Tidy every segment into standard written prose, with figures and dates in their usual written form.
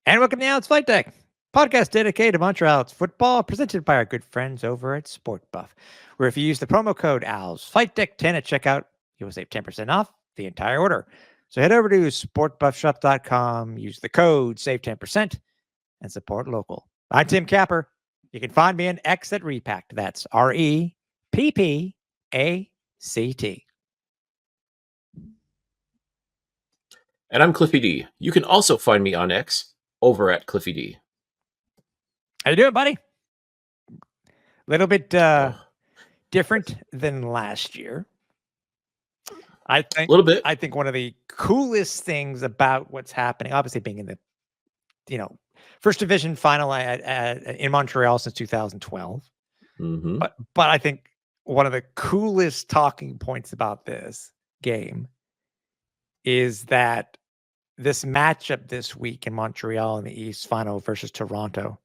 And welcome to It's Flightdeck, podcast dedicated to Montreal's football, presented by our good friends over at SportBuff, where if you use the promo code ALS Flightdeck10 at checkout, you will save 10% off the entire order. So head over to sportbuffshop.com, use the code, save 10%, and support local. I'm Tim Capper. You can find me on X at Repact. That's REPPACT. And I'm Cliffy D. You can also find me on X over at Cliffy D. How you doing, buddy? A little bit different than last year. I think a little bit. I think one of the coolest things about what's happening, obviously being in the, first division final in Montreal since 2012. Mm-hmm. But I think one of the coolest talking points about this game is that this matchup this week in Montreal in the East Final versus Toronto,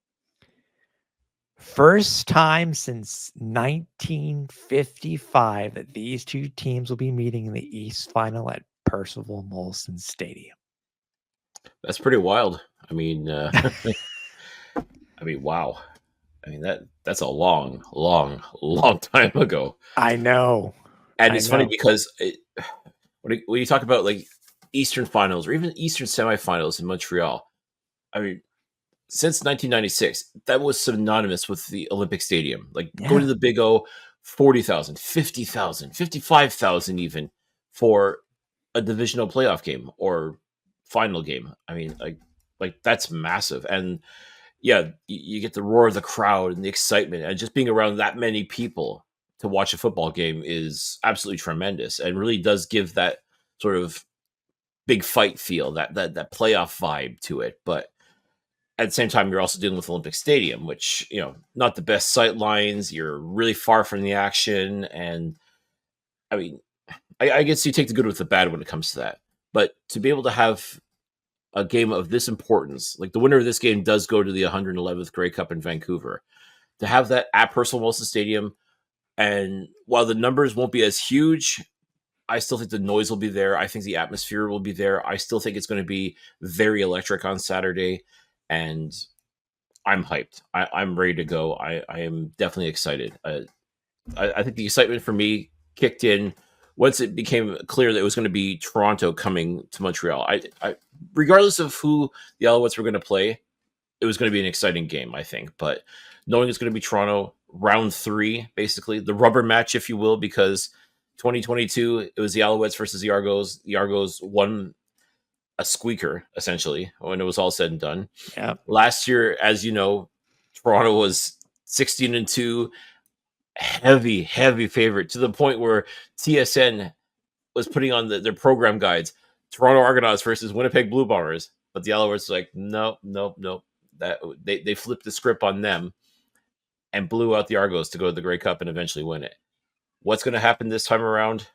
first time since 1955 that these two teams will be meeting in the East Final at Percival Molson Stadium. That's pretty wild. I mean, wow. I mean, that's a long time ago. I know. And it's funny because when you talk about like Eastern finals or even Eastern semifinals in Montreal, I mean, since 1996, that was synonymous with the Olympic Stadium. Like going to the Big O, 40,000, 50,000, 55,000 even for a divisional playoff game or final game. I mean, like that's massive. And yeah, you get the roar of the crowd and the excitement, and just being around that many people to watch a football game is absolutely tremendous, and really does give that sort of big fight feel, that playoff vibe to it. But at the same time, you're also dealing with Olympic Stadium, which, not the best sight lines. You're really far from the action. And I mean, I guess you take the good with the bad when it comes to that. But to be able to have a game of this importance, like the winner of this game does go to the 111th Grey Cup in Vancouver, to have that at Percival Molson Stadium. And while the numbers won't be as huge, I still think the noise will be there. I think the atmosphere will be there. I still think it's going to be very electric on Saturday. And I'm hyped. I'm ready to go. I am definitely excited. I think the excitement for me kicked in once it became clear that it was going to be Toronto coming to Montreal. I regardless of who the Alouettes were going to play, it was going to be an exciting game, I think. But knowing it's going to be Toronto, round 3, basically, the rubber match, if you will, because 2022, it was the Alouettes versus the Argos. The Argos won a squeaker, essentially, when it was all said and done. Yeah. Last year, as you know, Toronto was 16-2, heavy favorite, to the point where TSN was putting on their program guides, Toronto Argonauts versus Winnipeg Blue Bombers. But the Alouettes were like, no. That they flipped the script on them and blew out the Argos to go to the Grey Cup and eventually win it. What's going to happen this time around?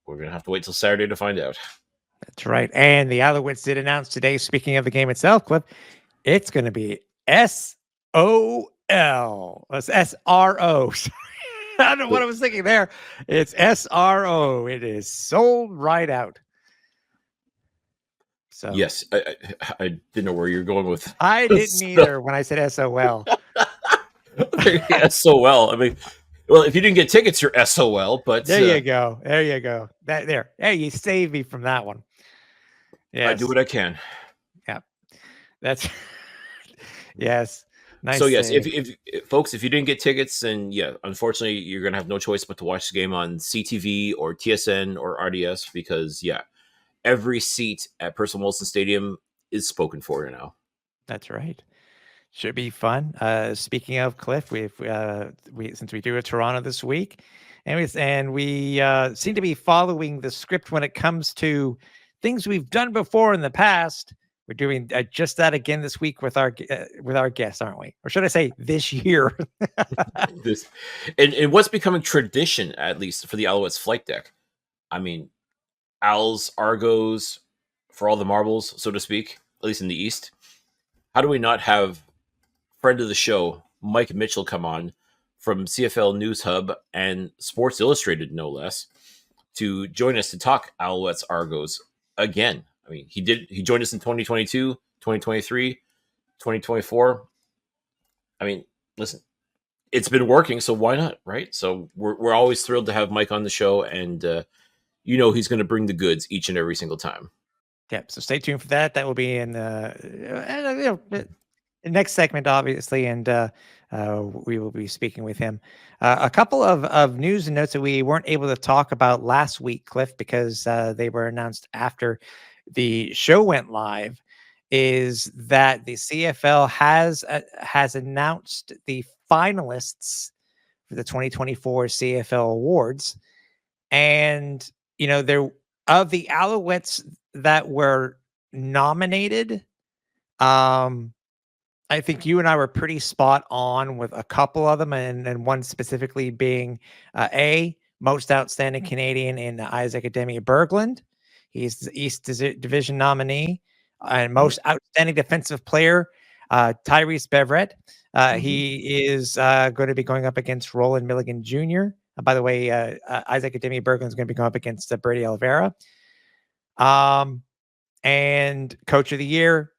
We're going to have to wait till Saturday to find out. That's right. And the Alouettes did announce today, speaking of the game itself, Cliff, it's going to be SOL. That's SRO. Sorry. I don't know what I was thinking there. It's SRO. It is sold right out. So yes, I didn't know where you're going with. I didn't either when I said SOL. SOL. I mean, well, if you didn't get tickets, you're SOL. But there you go. There. Hey, you saved me from that one. Yes. I do what I can. Yeah, that's yes. Nice. So yes, if folks, if you didn't get tickets, then yeah, unfortunately, you're gonna have no choice but to watch the game on CTV or TSN or RDS, because yeah, every seat at Percival Molson Stadium is spoken for now. That's right. Should be fun. Speaking of, Cliff, we since we do a Toronto this week, and we seem to be following the script when it comes to things we've done before in the past. We're doing just that again this week with our guests, aren't we? Or should I say this year? and what's becoming tradition, at least for the Alouettes flight deck. I mean, Als, Argos, for all the marbles, so to speak, at least in the East. How do we not have friend of the show, Mike Mitchell, come on from CFL News Hub and Sports Illustrated, no less, to join us to talk Alouettes Argos again? I mean, he joined us in 2022, 2023, 2024. I mean, listen, it's been working, so why not, right? So we're always thrilled to have Mike on the show, and he's going to bring the goods each and every single time. Yep. So stay tuned for that. That will be in the next segment, obviously, and we will be speaking with him. A couple of news and notes that we weren't able to talk about last week, Cliff, because they were announced after the show went live, is that the CFL has announced the finalists for the 2024 CFL Awards, and there of the Alouettes that were nominated. I think you and I were pretty spot on with a couple of them, and one specifically being most outstanding Canadian in Isaac Ademi Berglund. He's the East Division nominee, and most outstanding defensive player, Tyrese Beverett. He is going to be going up against Roland Milligan Jr. By the way, Isaac Ademi Berglund is going to be going up against Brady Oliveira. And Coach of the Year,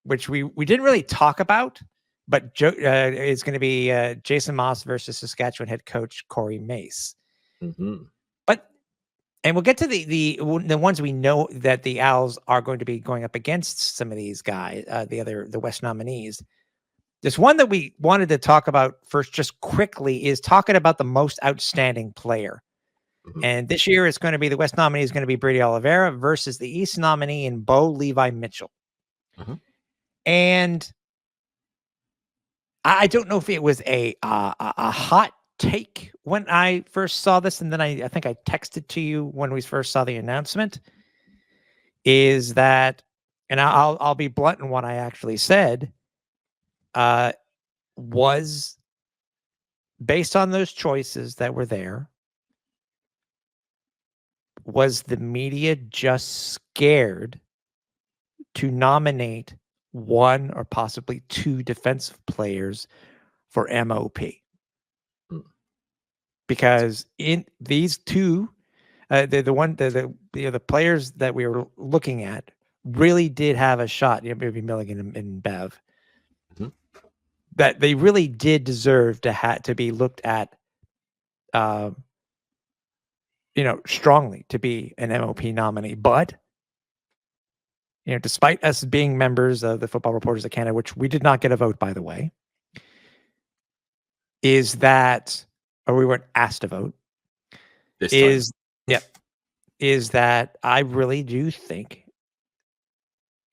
which we didn't really talk about, but is going to be Jason Moss versus Saskatchewan head coach Corey Mace. And we'll get to the ones we know that the Owls are going to be going up against some of these guys, the West nominees. This one that we wanted to talk about first, just quickly, is talking about the most outstanding player. And this year it's going to be the West nominee is going to be Brady Oliveira versus the East nominee in Bo Levi Mitchell. And I don't know if it was a hot take when I first saw this, and then I think I texted to you when we first saw the announcement, is that, and I'll be blunt in what I actually said, was based on those choices that were there, was the media just scared to nominate one or possibly two defensive players for MOP? Because in these two, the players that we were looking at really did have a shot. Maybe Milligan and Bev, that they really did deserve to be looked at, strongly to be an MOP nominee. But despite us being members of the Football Reporters of Canada, which we did not get a vote, by the way, is that, or we weren't asked to vote, is that I really do think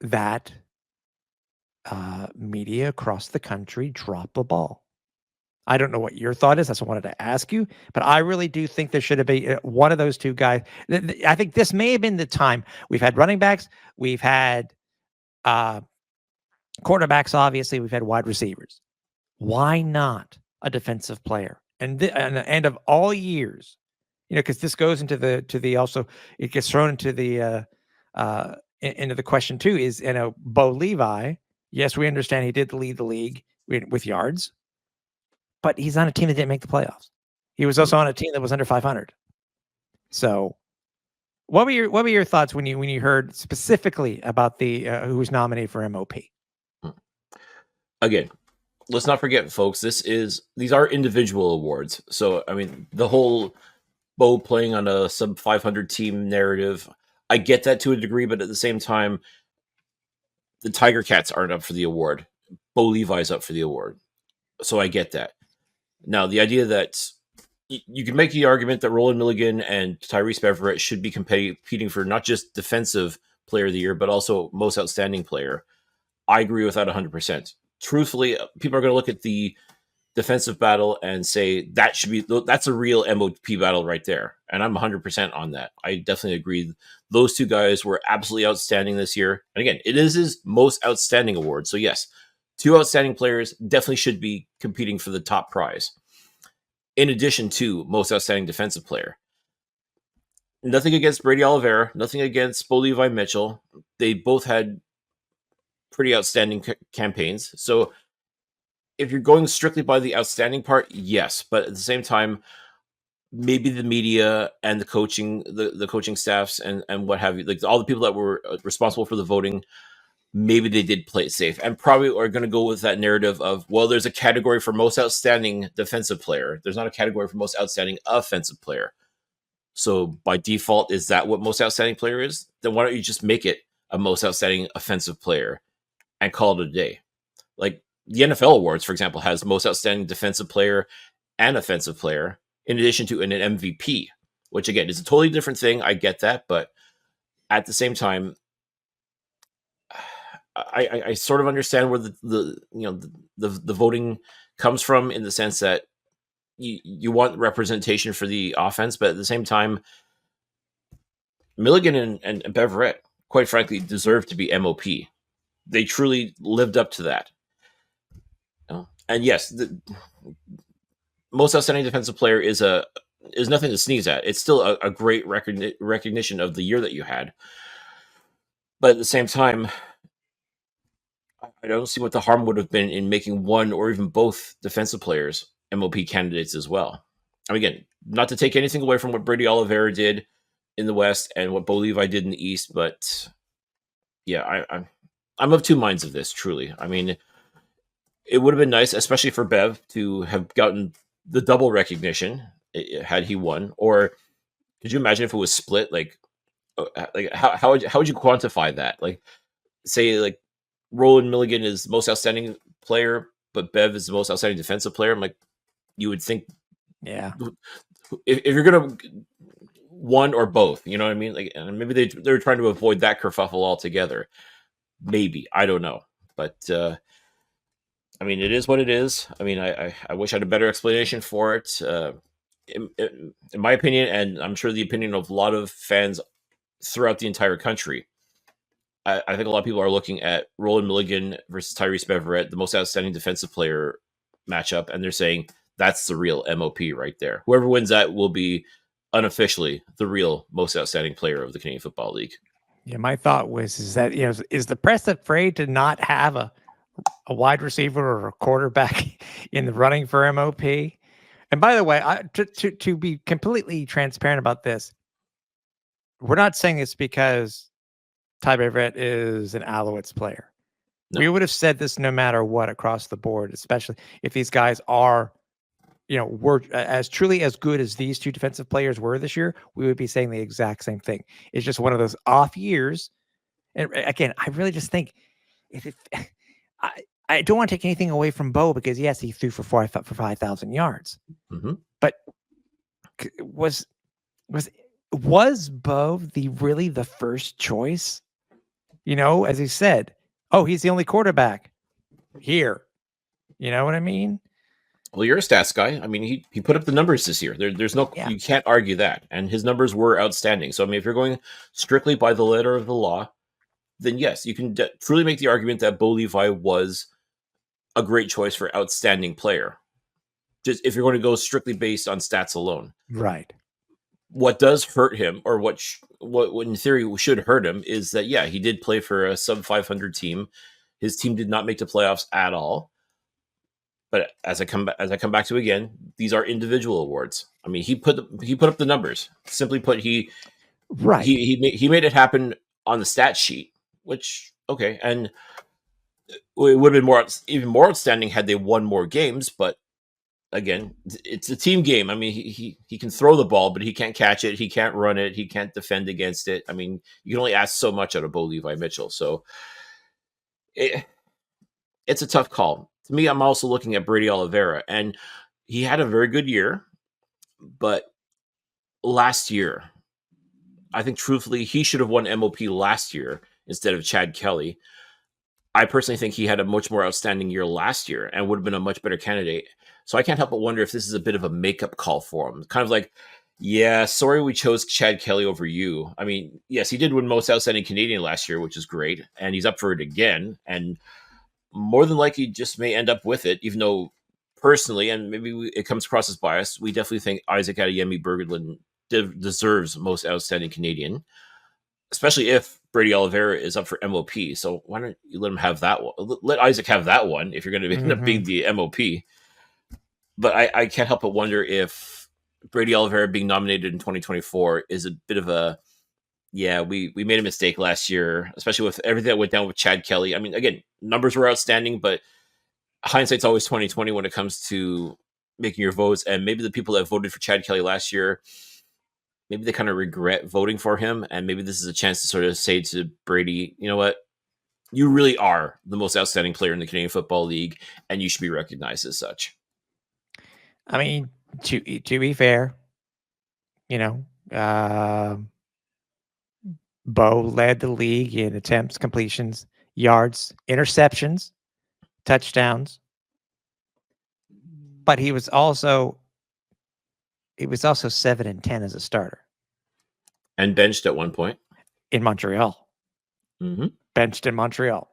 that media across the country dropped the ball. I don't know what your thought is. That's what I wanted to ask you. But I really do think there should have been one of those two guys. I think this may have been the time. We've had running backs. We've had quarterbacks, obviously. We've had wide receivers. Why not a defensive player? And at the end of all years, because this goes into the also, it gets thrown into the question too, is, Bo Levi. Yes, we understand he did lead the league with yards, but he's on a team that didn't make the playoffs. He was also on a team that was under 500. So, what were your thoughts when you heard specifically about the who was nominated for MOP? Again, let's not forget, folks. These are individual awards. So, I mean, the whole Bo playing on a sub 500 team narrative, I get that to a degree, but at the same time, the Tiger Cats aren't up for the award. Bo Levi's up for the award. So I get that. Now, the idea that you can make the argument that Roland Milligan and Tyrese Beverett should be competing for not just Defensive Player of the Year, but also Most Outstanding Player. I agree with that 100%. Truthfully, people are going to look at the defensive battle and say that's a real MOP battle right there. And I'm 100% on that. I definitely agree. Those two guys were absolutely outstanding this year. And again, it is his Most Outstanding Award. So yes, two outstanding players definitely should be competing for the top prize. In addition to Most Outstanding Defensive Player. Nothing against Brady Oliveira, nothing against Bo Levi Mitchell. They both had pretty outstanding campaigns. So if you're going strictly by the outstanding part, yes. But at the same time, maybe the media and the coaching, the coaching staffs and what have you, like all the people that were responsible for the voting, maybe they did play it safe, and probably are going to go with that narrative of, well, there's a category for most outstanding defensive player. There's not a category for most outstanding offensive player. So by default, is that what most outstanding player is? Then why don't you just make it a most outstanding offensive player and call it a day? Like the NFL awards, for example, has most outstanding defensive player and offensive player in addition to an MVP, which again is a totally different thing. I get that, but at the same time, I sort of understand where the voting comes from, in the sense that you want representation for the offense, but at the same time, Milligan and Beverett, quite frankly, deserve to be MOP. They truly lived up to that. And yes, the most outstanding defensive player is nothing to sneeze at. It's still a great recognition of the year that you had. But at the same time, I don't see what the harm would have been in making one or even both defensive players MOP candidates as well. I mean, again, not to take anything away from what Brady Oliveira did in the West and what Bo Levi did in the East, but yeah, I'm of two minds of this, truly. I mean, it would have been nice, especially for Bev, to have gotten the double recognition had he won. Or could you imagine if it was split? Like how would you quantify that? Like, say, like Roland Milligan is the most outstanding player, but Bev is the most outstanding defensive player. I'm like, you would think, yeah, if you're gonna one or both, you know what I mean? Like, and maybe they're trying to avoid that kerfuffle altogether. Maybe, I don't know, but I mean, it is what it is. I mean, I wish I had a better explanation for it. In my opinion, and I'm sure the opinion of a lot of fans throughout the entire country, I think a lot of people are looking at Roland Milligan versus Tyrese Beverett, the most outstanding defensive player matchup, and they're saying that's the real MOP right there. Whoever wins that will be unofficially the real most outstanding player of the Canadian Football League. Yeah, my thought is that, is the press afraid to not have a wide receiver or a quarterback in the running for MOP? And by the way, to be completely transparent about this, we're not saying it's because Ty Beverett is an Alouettes player. No. We would have said this no matter what across the board, especially if these guys are, were as truly as good as these two defensive players were this year. We would be saying the exact same thing. It's just one of those off years. And again, I really just think I don't want to take anything away from Bo, because yes, he threw for 5,000 yards. Mm-hmm. But was Bo really the first choice? As he said, oh, he's the only quarterback here. You know what I mean? Well, you're a stats guy. I mean, he put up the numbers this year. There's no, you can't argue that. And his numbers were outstanding. So, I mean, if you're going strictly by the letter of the law, then yes, you can truly make the argument that Bo Levi was a great choice for outstanding player. Just if you're going to go strictly based on stats alone. Right. What does hurt him, or what in theory should hurt him, is that, yeah, he did play for a sub 500 team. His team did not make the playoffs at all. But as I come back to again, these are individual awards. I mean, he put up the numbers. Simply put, he made it happen on the stat sheet, which, okay, and it would have been even more outstanding had they won more games. But again, it's a team game. I mean, he can throw the ball, but he can't catch it. He can't run it. He can't defend against it. I mean, you can only ask so much out of Bo Levi Mitchell. So it's a tough call. To me, I'm also looking at Brady Oliveira, and he had a very good year, but last year, I think truthfully, he should have won MOP last year instead of Chad Kelly. I personally think he had a much more outstanding year last year and would have been a much better candidate. So I can't help but wonder if this is a bit of a makeup call for him. Kind of like, yeah, sorry we chose Chad Kelly over you. I mean, yes, he did win most outstanding Canadian last year, which is great, and he's up for it again, and more than likely just may end up with it, even though personally, and maybe it comes across as biased, we definitely think Isaac Adeyemi Berglund deserves most outstanding Canadian, especially if Brady Oliveira is up for MOP. So why don't you let him have that one? Let Isaac have that one if you're going to end up being the MOP. But I can't help but wonder if Brady Oliveira being nominated in 2024 is a bit of a yeah, we made a mistake last year, especially with everything that went down with Chad Kelly. I mean, again, numbers were outstanding, but hindsight's always 2020 when it comes to making your votes. And maybe the people that voted for Chad Kelly last year, maybe they kind of regret voting for him. And maybe this is a chance to sort of say to Brady, you know what? You really are the most outstanding player in the Canadian Football League, and you should be recognized as such. I mean, to be fair, Bo led the league in attempts, completions, yards, interceptions, touchdowns, but he was also 7-10 as a starter And benched at one point. in Montreal. Mm-hmm. Benched in Montreal.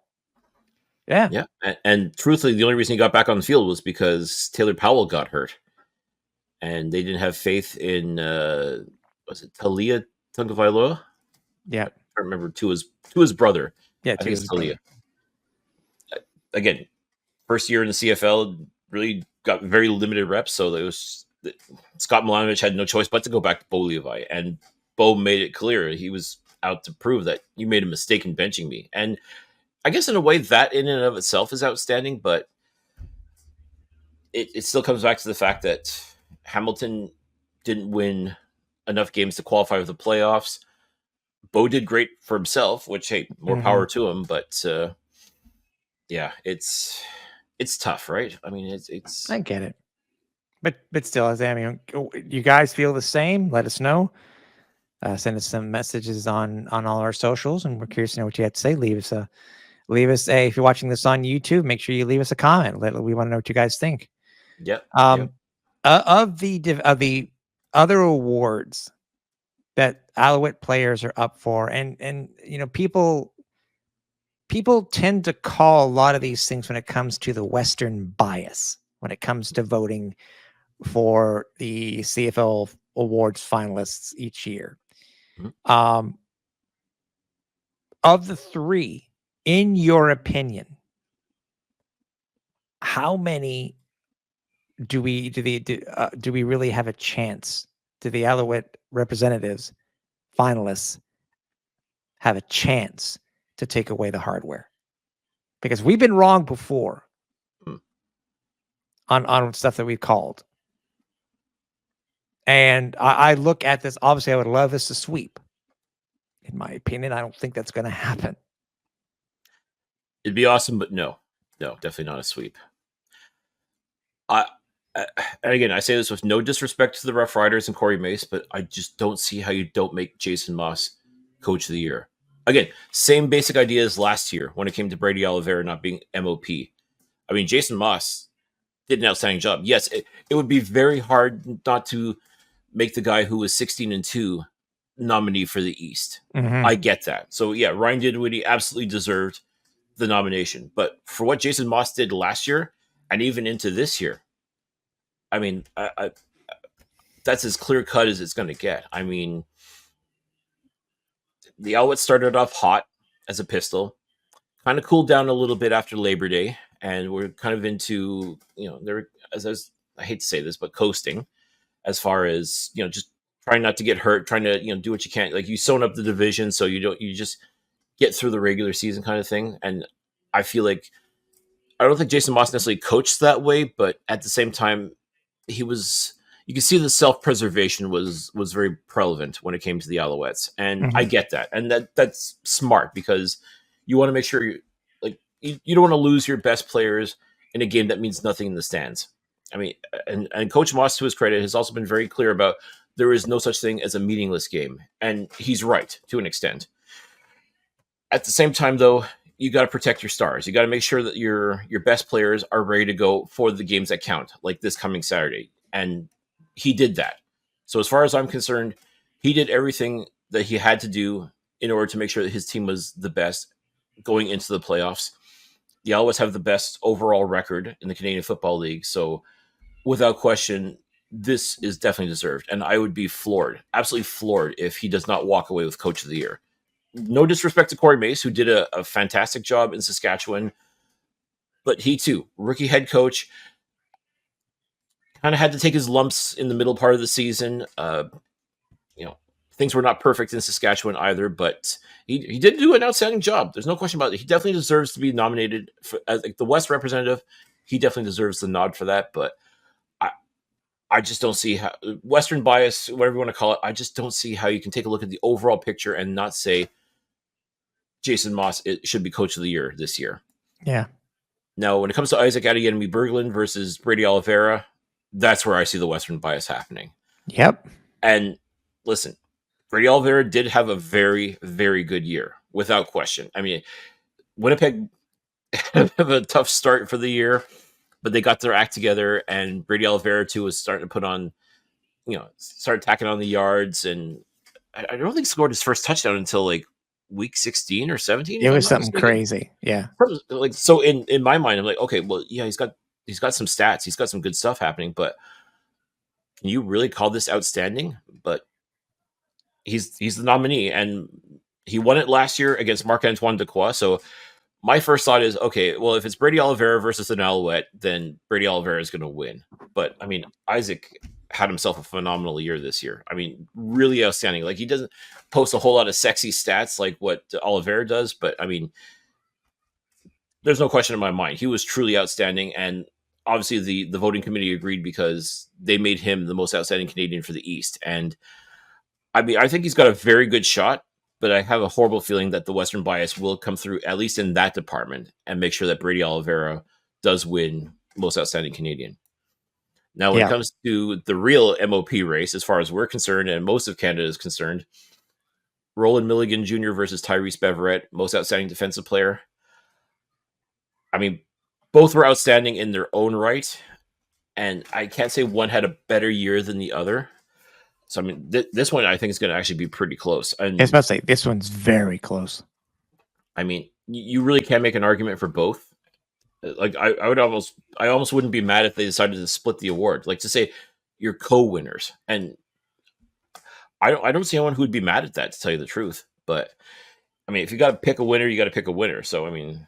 Yeah. Yeah. And truthfully, the only reason he got back on the field was because Taylor Powell got hurt. And they didn't have faith in, was it Talia Tungavailoa? Yeah. I can't remember, to his brother. Yeah, I think it's Talia. Again, first year in the CFL, really got very limited reps. So there was Scott Milanovic had no choice but to go back to Bo Levi. And Bo made it clear he was out to prove that you made a mistake in benching me. And I guess in a way that in and of itself is outstanding, but it still comes back to the fact that Hamilton didn't win enough games to qualify for the playoffs. Bo did great for himself, which, hey, more power to him. But yeah, it's tough, right? I mean, it's. I get it, but still, I mean, you guys feel the same? Let us know. Send us some messages on all our socials, and we're curious to know what you have to say. Leave us a, if you're watching this on YouTube, make sure you leave us a comment. We want to know what you guys think. Yep. Of the other awards that Alouette players are up for, and people tend to call a lot of these things when it comes to the Western bias, when it comes to voting for the CFL Awards finalists each year. Mm-hmm. Of the three, in your opinion, how many do we really have a chance? Do the Alouette representatives, finalists, have a chance to take away the hardware? Because we've been wrong before on stuff that we've called. And I look at this, obviously I would love this to sweep. In my opinion, I don't think that's going to happen. It'd be awesome, but no, definitely not a sweep. And again, I say this with no disrespect to the Rough Riders and Corey Mace, but I just don't see how you don't make Jason Moss Coach of the Year. Again, same basic idea as last year when it came to Brady Oliveira not being MOP. I mean, Jason Moss did an outstanding job. Yes, it would be very hard not to make the guy who was 16-2 nominee for the East. Mm-hmm. I get that. So yeah, Ryan Dinwiddie absolutely deserved the nomination. But for what Jason Moss did last year and even into this year, I mean, I that's as clear cut as it's going to get. I mean, the Alouettes started off hot as a pistol, kind of cooled down a little bit after Labor Day, and we're kind of into, they're, I hate to say this, but coasting as far as, just trying not to get hurt, trying to, do what you can. Like, you sewn up the division so you just get through the regular season kind of thing. And I feel like, I don't think Jason Moss necessarily coached that way, but at the same time, you can see the self-preservation was very prevalent when it came to the Alouettes. And I get that. And that's smart because you want to make sure you don't want to lose your best players in a game that means nothing in the stands. I mean, and Coach Moss, to his credit, has also been very clear about there is no such thing as a meaningless game. And he's right to an extent. At the same time, though, you got to protect your stars. You got to make sure that your best players are ready to go for the games that count, like this coming Saturday. And he did that. So as far as I'm concerned, he did everything that he had to do in order to make sure that his team was the best going into the playoffs. The Alouettes have the best overall record in the Canadian Football League. So without question, this is definitely deserved. And I would be floored, absolutely floored, if he does not walk away with Coach of the Year. No disrespect to Corey Mace, who did a fantastic job in Saskatchewan. But he too, rookie head coach, kind of had to take his lumps in the middle part of the season. things were not perfect in Saskatchewan either, but he did do an outstanding job. There's no question about it. He definitely deserves to be nominated for, as like the West representative. He definitely deserves the nod for that. But I just don't see how Western bias, whatever you want to call it. I just don't see how you can take a look at the overall picture and not say Jason Moss should be Coach of the Year this year. Yeah. Now, when it comes to Isaac Adeyemi-Berglund versus Brady Oliveira, that's where I see the Western bias happening. Yep. And listen, Brady Oliveira did have a very, very good year, without question. I mean, Winnipeg have a tough start for the year, but they got their act together, and Brady Oliveira, too, was starting to put on, started tacking on the yards, and I don't think he scored his first touchdown until, like, week 16 or 17. It was something crazy. Yeah. Like, so in my mind, I'm like, okay, well, yeah, he's got some stats. He's got some good stuff happening, but can you really call this outstanding? But he's the nominee, and he won it last year against Marc-Antoine Dequoy. So my first thought is, okay, well, if it's Brady Oliveira versus an Alouette, then Brady Oliveira is going to win. But I mean, Isaac had himself a phenomenal year this year. I mean, really outstanding. Like, he doesn't post a whole lot of sexy stats like what Oliveira does, but I mean, there's no question in my mind. He was truly outstanding, and obviously the voting committee agreed because they made him the most outstanding Canadian for the East. And I mean, I think he's got a very good shot, but I have a horrible feeling that the Western bias will come through, at least in that department, and make sure that Brady Oliveira does win most outstanding Canadian. Now, when it comes to the real MOP race, as far as we're concerned, and most of Canada is concerned, Roland Milligan Jr. versus Tyrese Beverette, most outstanding defensive player. I mean, both were outstanding in their own right, and I can't say one had a better year than the other. So, I mean, this one I think is going to actually be pretty close. And I was about to say, this one's very close. I mean, you really can't make an argument for both. Like, I almost wouldn't be mad if they decided to split the award. Like, to say you're co-winners, and I don't see anyone who would be mad at that, to tell you the truth. But I mean, if you got to pick a winner, you got to pick a winner. So I mean,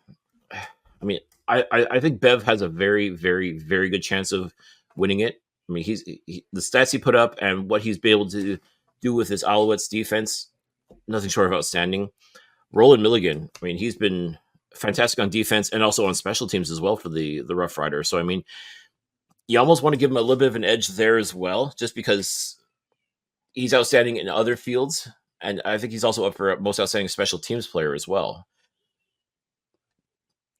I think Bev has a very, very, very good chance of winning it. I mean, the stats he put up and what he's been able to do with his Alouettes defense, nothing short of outstanding. Roland Milligan, I mean, he's been fantastic on defense and also on special teams as well for the Rough Riders. So, I mean, you almost want to give him a little bit of an edge there as well, just because he's outstanding in other fields. And I think he's also up for most outstanding special teams player as well.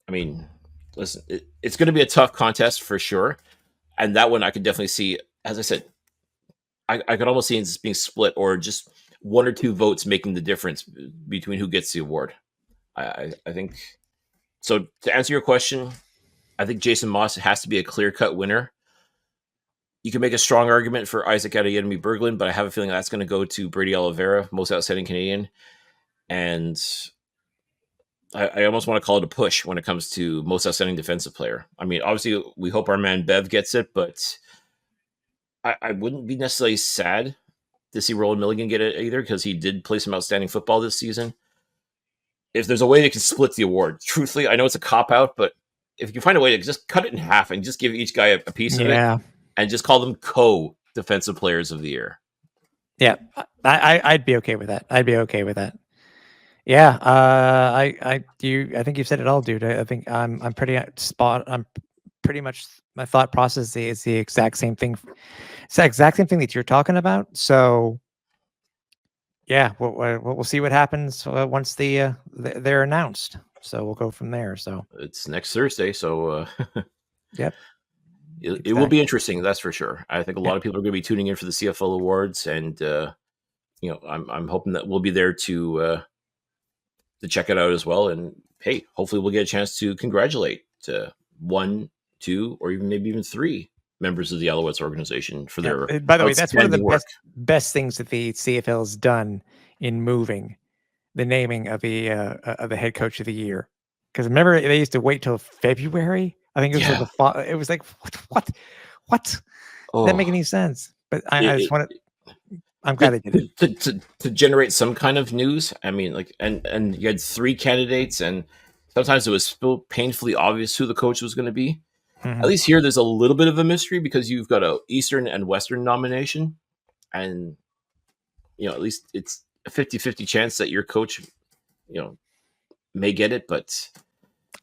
I mean, listen, it's going to be a tough contest for sure. And that one I could definitely see, as I said, I could almost see it being split, or just one or two votes making the difference between who gets the award. I think so. To answer your question, I think Jason Moss has to be a clear-cut winner. You can make a strong argument for Isaac Adeyemi-Berglund, but I have a feeling that's going to go to Brady Oliveira, most outstanding Canadian. And I almost want to call it a push when it comes to most outstanding defensive player. I mean, obviously, we hope our man Bev gets it, but I wouldn't be necessarily sad to see Roland Milligan get it either, because he did play some outstanding football this season. If there's a way they can split the award, truthfully, I know it's a cop-out, but if you can find a way to just cut it in half and just give each guy a piece of it, and just call them co-defensive players of the year. Yeah, I'd be okay with that. I'd be okay with that. Yeah, I think you've said it all, dude. I think I'm pretty much, my thought process is the exact same thing. It's the exact same thing that you're talking about. So yeah, we'll see what happens once they're announced. So we'll go from there. So it's next Thursday. So yep. It will be interesting, that's for sure. I think a lot of people are going to be tuning in for the CFL Awards, and I'm hoping that we'll be there to check it out as well. And hey, hopefully we'll get a chance to congratulate 1, 2, or maybe even 3 members of the Alouettes organization for their. By the way, that's one of the best things that the CFL has done in moving the naming of the head coach of the year. Because remember, they used to wait till February. I think it was the fall. It was like, what? Oh. Doesn't make any sense. But I just want to. I'm glad they did it to generate some kind of news. I mean, like, and you had 3 candidates, and sometimes it was still painfully obvious who the coach was going to be. Mm-hmm. At least here, there's a little bit of a mystery because you've got a Eastern and Western nomination, and at least it's a 50-50 chance that your coach, may get it, but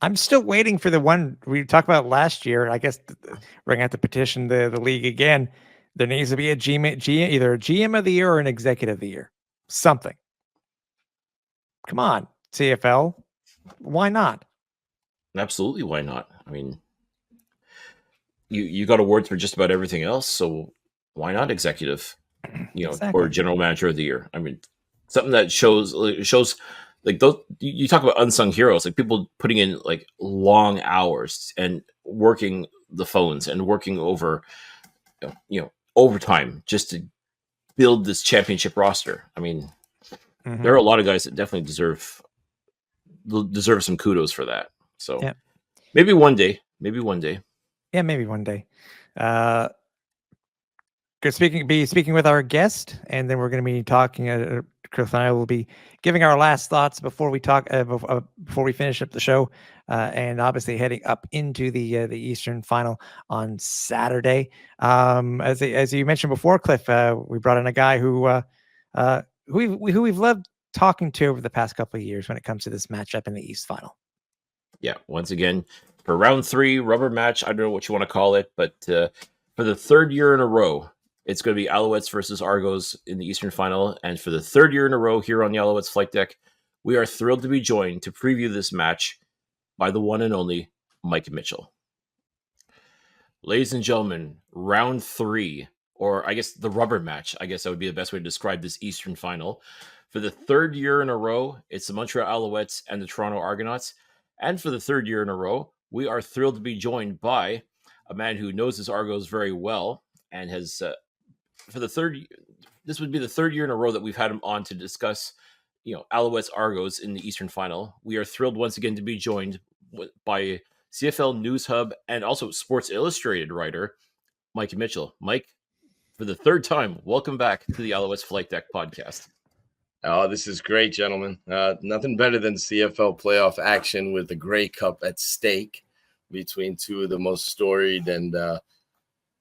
I'm still waiting for the one we talked about last year. I guess we're gonna have to petition the league again. There needs to be a either a GM of the year or an executive of the year. Something. Come on, CFL. Why not? absolutely, why not? I mean, you got awards for just about everything else, so why not executive? Exactly. Or general manager of the year. I mean, something that shows like those. You talk about unsung heroes, like people putting in like long hours and working the phones and working over, overtime just to build this championship roster. I mean, there are a lot of guys that definitely deserve some kudos for that. So yeah. maybe one day. Yeah, maybe one day. Speaking with our guest, and then we're going to be talking. Chris and I will be giving our last thoughts before we talk before we finish up the show, and obviously heading up into the Eastern Final on Saturday. As you mentioned before, Cliff, we brought in a guy who we've loved talking to over the past couple of years when it comes to this matchup in the East Final. Yeah, once again, for round 3 rubber match, I don't know what you want to call it, but for the third year in a row, it's going to be Alouettes versus Argos in the Eastern Final. And for the third year in a row here on the Alouettes Flight Deck, we are thrilled to be joined to preview this match by the one and only Mike Mitchell. Ladies and gentlemen, round 3, or I guess the rubber match, I guess that would be the best way to describe this Eastern Final. For the third year in a row, it's the Montreal Alouettes and the Toronto Argonauts. And for the third year in a row, we are thrilled to be joined by a man who knows his Argos very well and has, this would be the third year in a row that we've had him on to discuss, Alouettes Argos in the Eastern Final. We are thrilled once again to be joined by CFL News Hub and also Sports Illustrated writer, Mike Mitchell. Mike, for the third time, welcome back to the Alouettes Flight Deck podcast. Oh, this is great, gentlemen. Nothing better than CFL playoff action with the Grey Cup at stake between two of the most storied and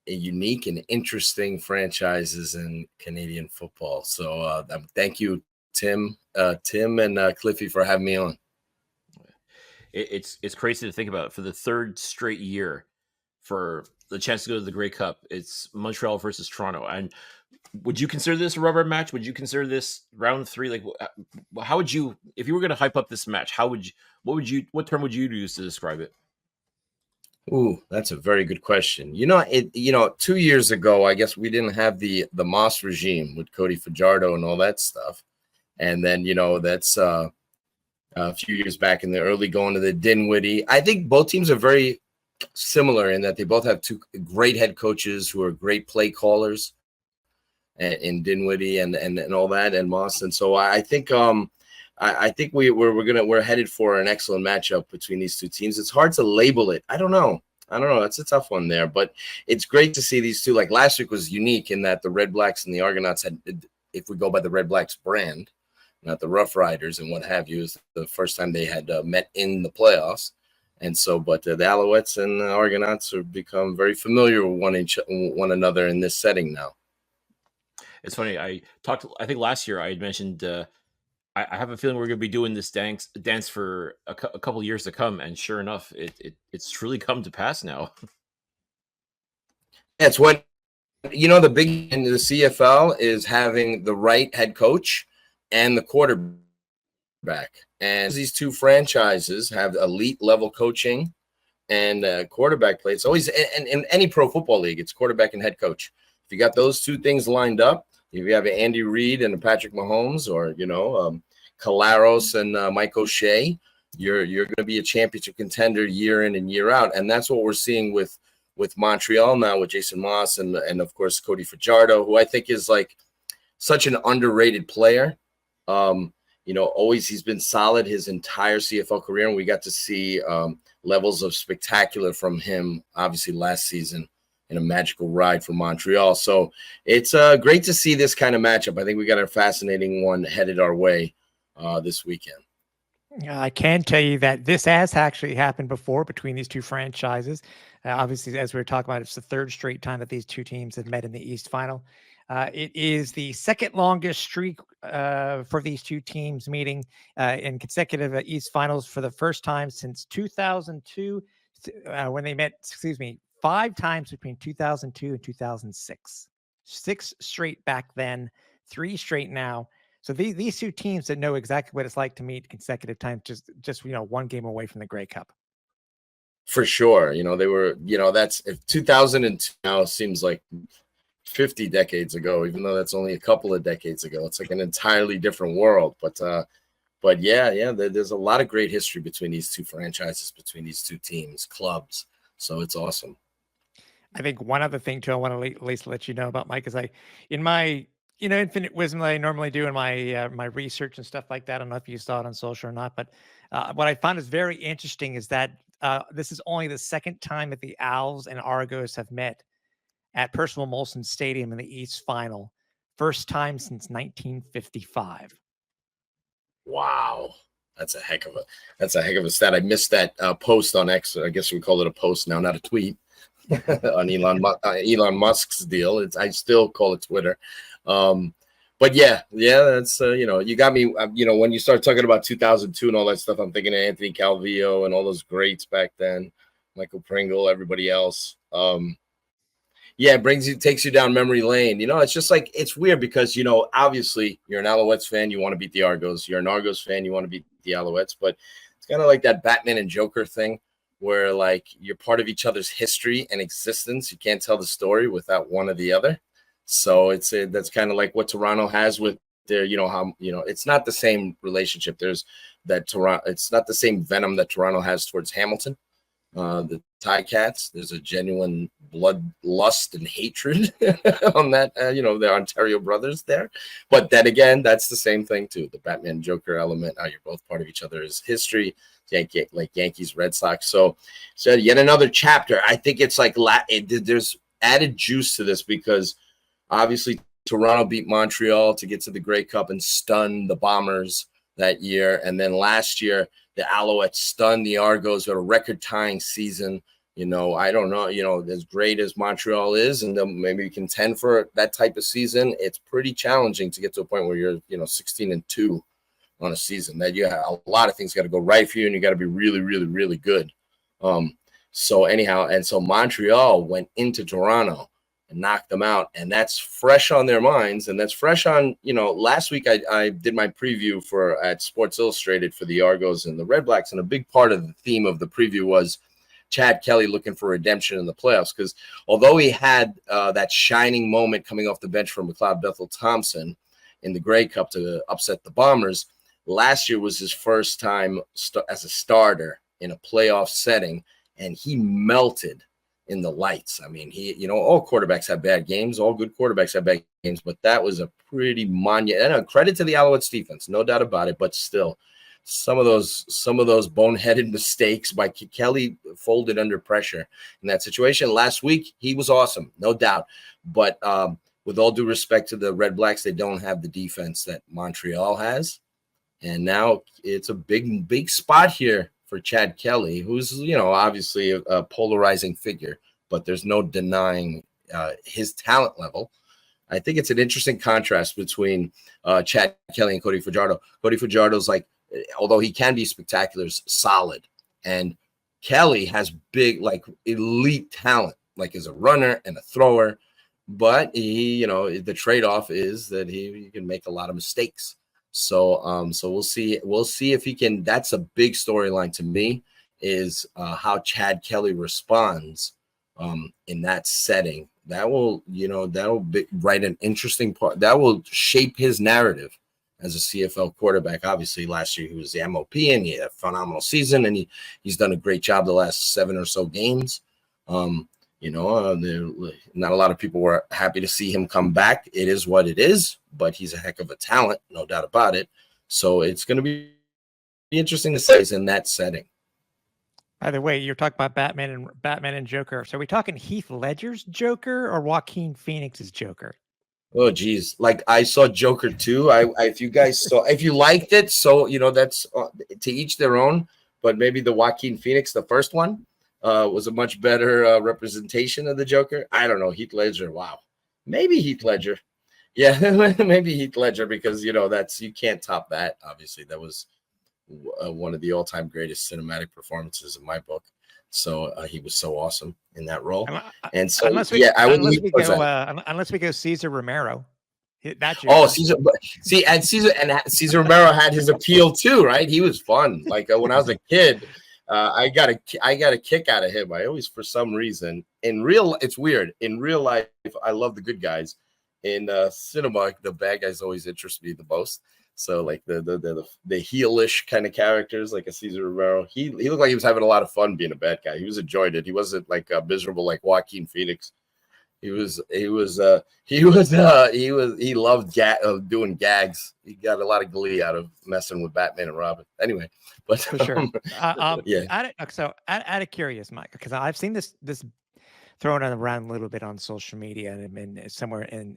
unique and interesting franchises in Canadian football. So thank you, Tim and Cliffy, for having me on. It's crazy to think about. For the third straight year, for the chance to go to the Grey Cup, it's Montreal versus Toronto. And would you consider this a rubber match? Would you consider this round 3? Like, how would you, if you were going to hype up this match, what term would you use to describe it? Ooh, that's a very good question. 2 years ago, I guess we didn't have the Moss regime with Cody Fajardo and all that stuff. And then, that's a few years back in the early going to the Dinwiddie. I think both teams are very similar in that they both have two great head coaches who are great play callers in Dinwiddie and all that, and Moss. And so I think I think we're headed for an excellent matchup between these two teams. It's hard to label it. I don't know. That's a tough one there, but it's great to see these two. Like last week was unique in that the Red Blacks and the Argonauts had, if we go by the Red Blacks brand, not the Rough Riders and what have you, is the first time they had met in the playoffs. And so, but the Alouettes and the Argonauts have become very familiar with one another in this setting now. It's funny. I think last year I had mentioned, I have a feeling we're going to be doing this dance for a couple of years to come, and sure enough, it's truly come to pass now. That's what the big in the CFL is having the right head coach and the quarterback, and these two franchises have elite level coaching and quarterback play. It's always in any pro football league, it's quarterback and head coach. If you got those two things lined up, if you have Andy Reid and Patrick Mahomes, or Calaros and Mike O'Shea, you're going to be a championship contender year in and year out. And that's what we're seeing with Montreal now, with Jason Moss and of course Cody Fajardo, who I think is like such an underrated player. Always he's been solid his entire CFL career, and we got to see levels of spectacular from him, obviously last season, in a magical ride for Montreal. So it's great to see this kind of matchup. I think we got a fascinating one headed our way this weekend. I can tell you that this has actually happened before between these two franchises. Obviously, as we were talking about, it's the third straight time that these two teams have met in the East Final. It is the second longest streak for these two teams meeting in consecutive East Finals for the first time since 2002, when they met, 5 times between 2002 and 2006. 6 straight back then, 3 straight now. So these two teams that know exactly what it's like to meet consecutive times, just one game away from the Grey Cup. For sure. They were, that's if 2002 now seems like 50 decades ago, even though that's only a couple of decades ago. It's like an entirely different world. But yeah, there's a lot of great history between these two franchises, between these two teams, clubs. So it's awesome. I think one other thing too, I want to at least let you know about, Mike, is in my infinite wisdom that I normally do in my my research and stuff like that. I don't know if you saw it on social or not, but what I found is very interesting is that this is only the second time that the Owls and Argos have met at Percival Molson Stadium in the East Final. First time since 1955. Wow. That's a heck of a stat. I missed that post on X. I guess we call it a post now, not a tweet, on Elon Musk's deal. I still call it Twitter. But yeah, that's you got me. When you start talking about 2002 and all that stuff, I'm thinking of Anthony Calvillo and all those greats back then, Michael Pringle, everybody else. Yeah, it takes you down memory lane. It's just like, it's weird because, obviously you're an Alouettes fan, you want to beat the Argos. You're an Argos fan, you want to beat the Alouettes. But it's kind of like that Batman and Joker thing where, like, you're part of each other's history and existence. You can't tell the story without one or the other. So that's kind of like what Toronto has with their, it's not the same relationship. There's that Toronto. It's not the same venom that Toronto has towards Hamilton. The Ticats, there's a genuine bloodlust and hatred on that, the Ontario brothers there. But then again, that's the same thing too. The Batman Joker element, how you're both part of each other's history, like Yankees, Red Sox. So yet another chapter. I think it's like there's added juice to this because obviously Toronto beat Montreal to get to the Grey Cup and stun the Bombers that year. And then last year, the Alouettes stunned the Argos with a record-tying season. I don't know, as great as Montreal is, and maybe contend for that type of season, it's pretty challenging to get to a point where you're, 16-2 on a season. That you have a lot of things got to go right for you, and you got to be really, really, really good. So Montreal went into Toronto and knocked them out, and that's fresh on their minds, and that's fresh on, last week I did my preview at Sports Illustrated for the Argos and the Red Blacks, and a big part of the theme of the preview was Chad Kelly looking for redemption in the playoffs, because although he had that shining moment coming off the bench from McLeod Bethel Thompson in the Grey Cup to upset the Bombers, last year was his first time as a starter in a playoff setting, and he melted in the lights. I mean, all quarterbacks have bad games. All good quarterbacks have bad games, but that was a pretty and credit to the Alouettes defense, no doubt about it. But still, some of those boneheaded mistakes by Kelly folded under pressure in that situation. Last week, he was awesome, no doubt. But with all due respect to the Red Blacks, they don't have the defense that Montreal has. And now it's a big spot here for Chad Kelly, who's, obviously a polarizing figure, but there's no denying his talent level. I think it's an interesting contrast between Chad Kelly and Cody Fajardo. Cody Fajardo's like, although he can be spectacular, is solid. And Kelly has big, like, elite talent, like as a runner and a thrower. But he, the trade-off is that he can make a lot of mistakes. So we'll see. We'll see if he can. That's a big storyline to me, is how Chad Kelly responds in that setting. That will, that'll write an interesting part. That will shape his narrative as a CFL quarterback. Obviously, last year he was the MOP and he had a phenomenal season, and he's done a great job the last 7 or so games. Not a lot of people were happy to see him come back. It is what it is, but he's a heck of a talent, no doubt about it. So it's going to be interesting to see in that setting. By the way, you're talking about Batman and Joker. So are we talking Heath Ledger's Joker or Joaquin Phoenix's Joker? Oh, geez. Like, I saw Joker too. If you liked it, so, that's to each their own, but maybe the Joaquin Phoenix, the first one, was a much better representation of the Joker. I don't know. Heath Ledger. Wow. Maybe Heath Ledger. Yeah, maybe Heath Ledger, because that's, you can't top that. Obviously, that was one of the all-time greatest cinematic performances in my book. So he was so awesome in that role. And so I would unless we go Cesar Romero. That's oh, Cesar. Cesar Romero had his appeal too, right? He was fun. Like when I was a kid, I got a kick out of him. I always, for some reason, it's weird. In real life, I love the good guys. In cinema, the bad guys always interest me the most. So like the heelish kind of characters, like a Cesar Romero, he looked like he was having a lot of fun being a bad guy. He was enjoying it. He wasn't like miserable like Joaquin Phoenix. He loved doing gags. He got a lot of glee out of messing with Batman and Robin. Anyway, but for sure. Yeah. Out of curious, Mike, because I've seen this thrown around a little bit on social media and somewhere in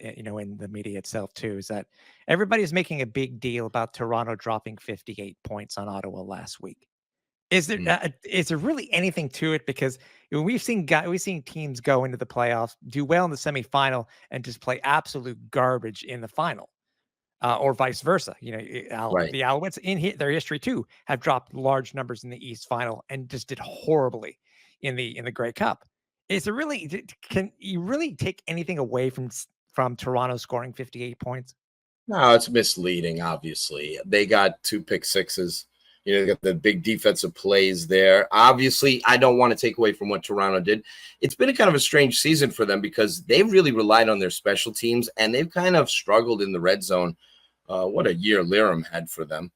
the media itself too, is that everybody's making a big deal about Toronto dropping 58 points on Ottawa last week. Is there really anything to it? Because we've seen teams go into the playoffs, do well in the semifinal, and just play absolute garbage in the final, or vice versa. Right. The Alouettes in their history too have dropped large numbers in the East Final and just did horribly in the Grey Cup. Can you really take anything away from Toronto scoring 58 points? No, it's misleading. Obviously, they got 2 pick sixes. They got the big defensive plays there. Obviously, I don't want to take away from what Toronto did. It's been a kind of a strange season for them because they've really relied on their special teams, and they've kind of struggled in the red zone. What a year Liram had for them.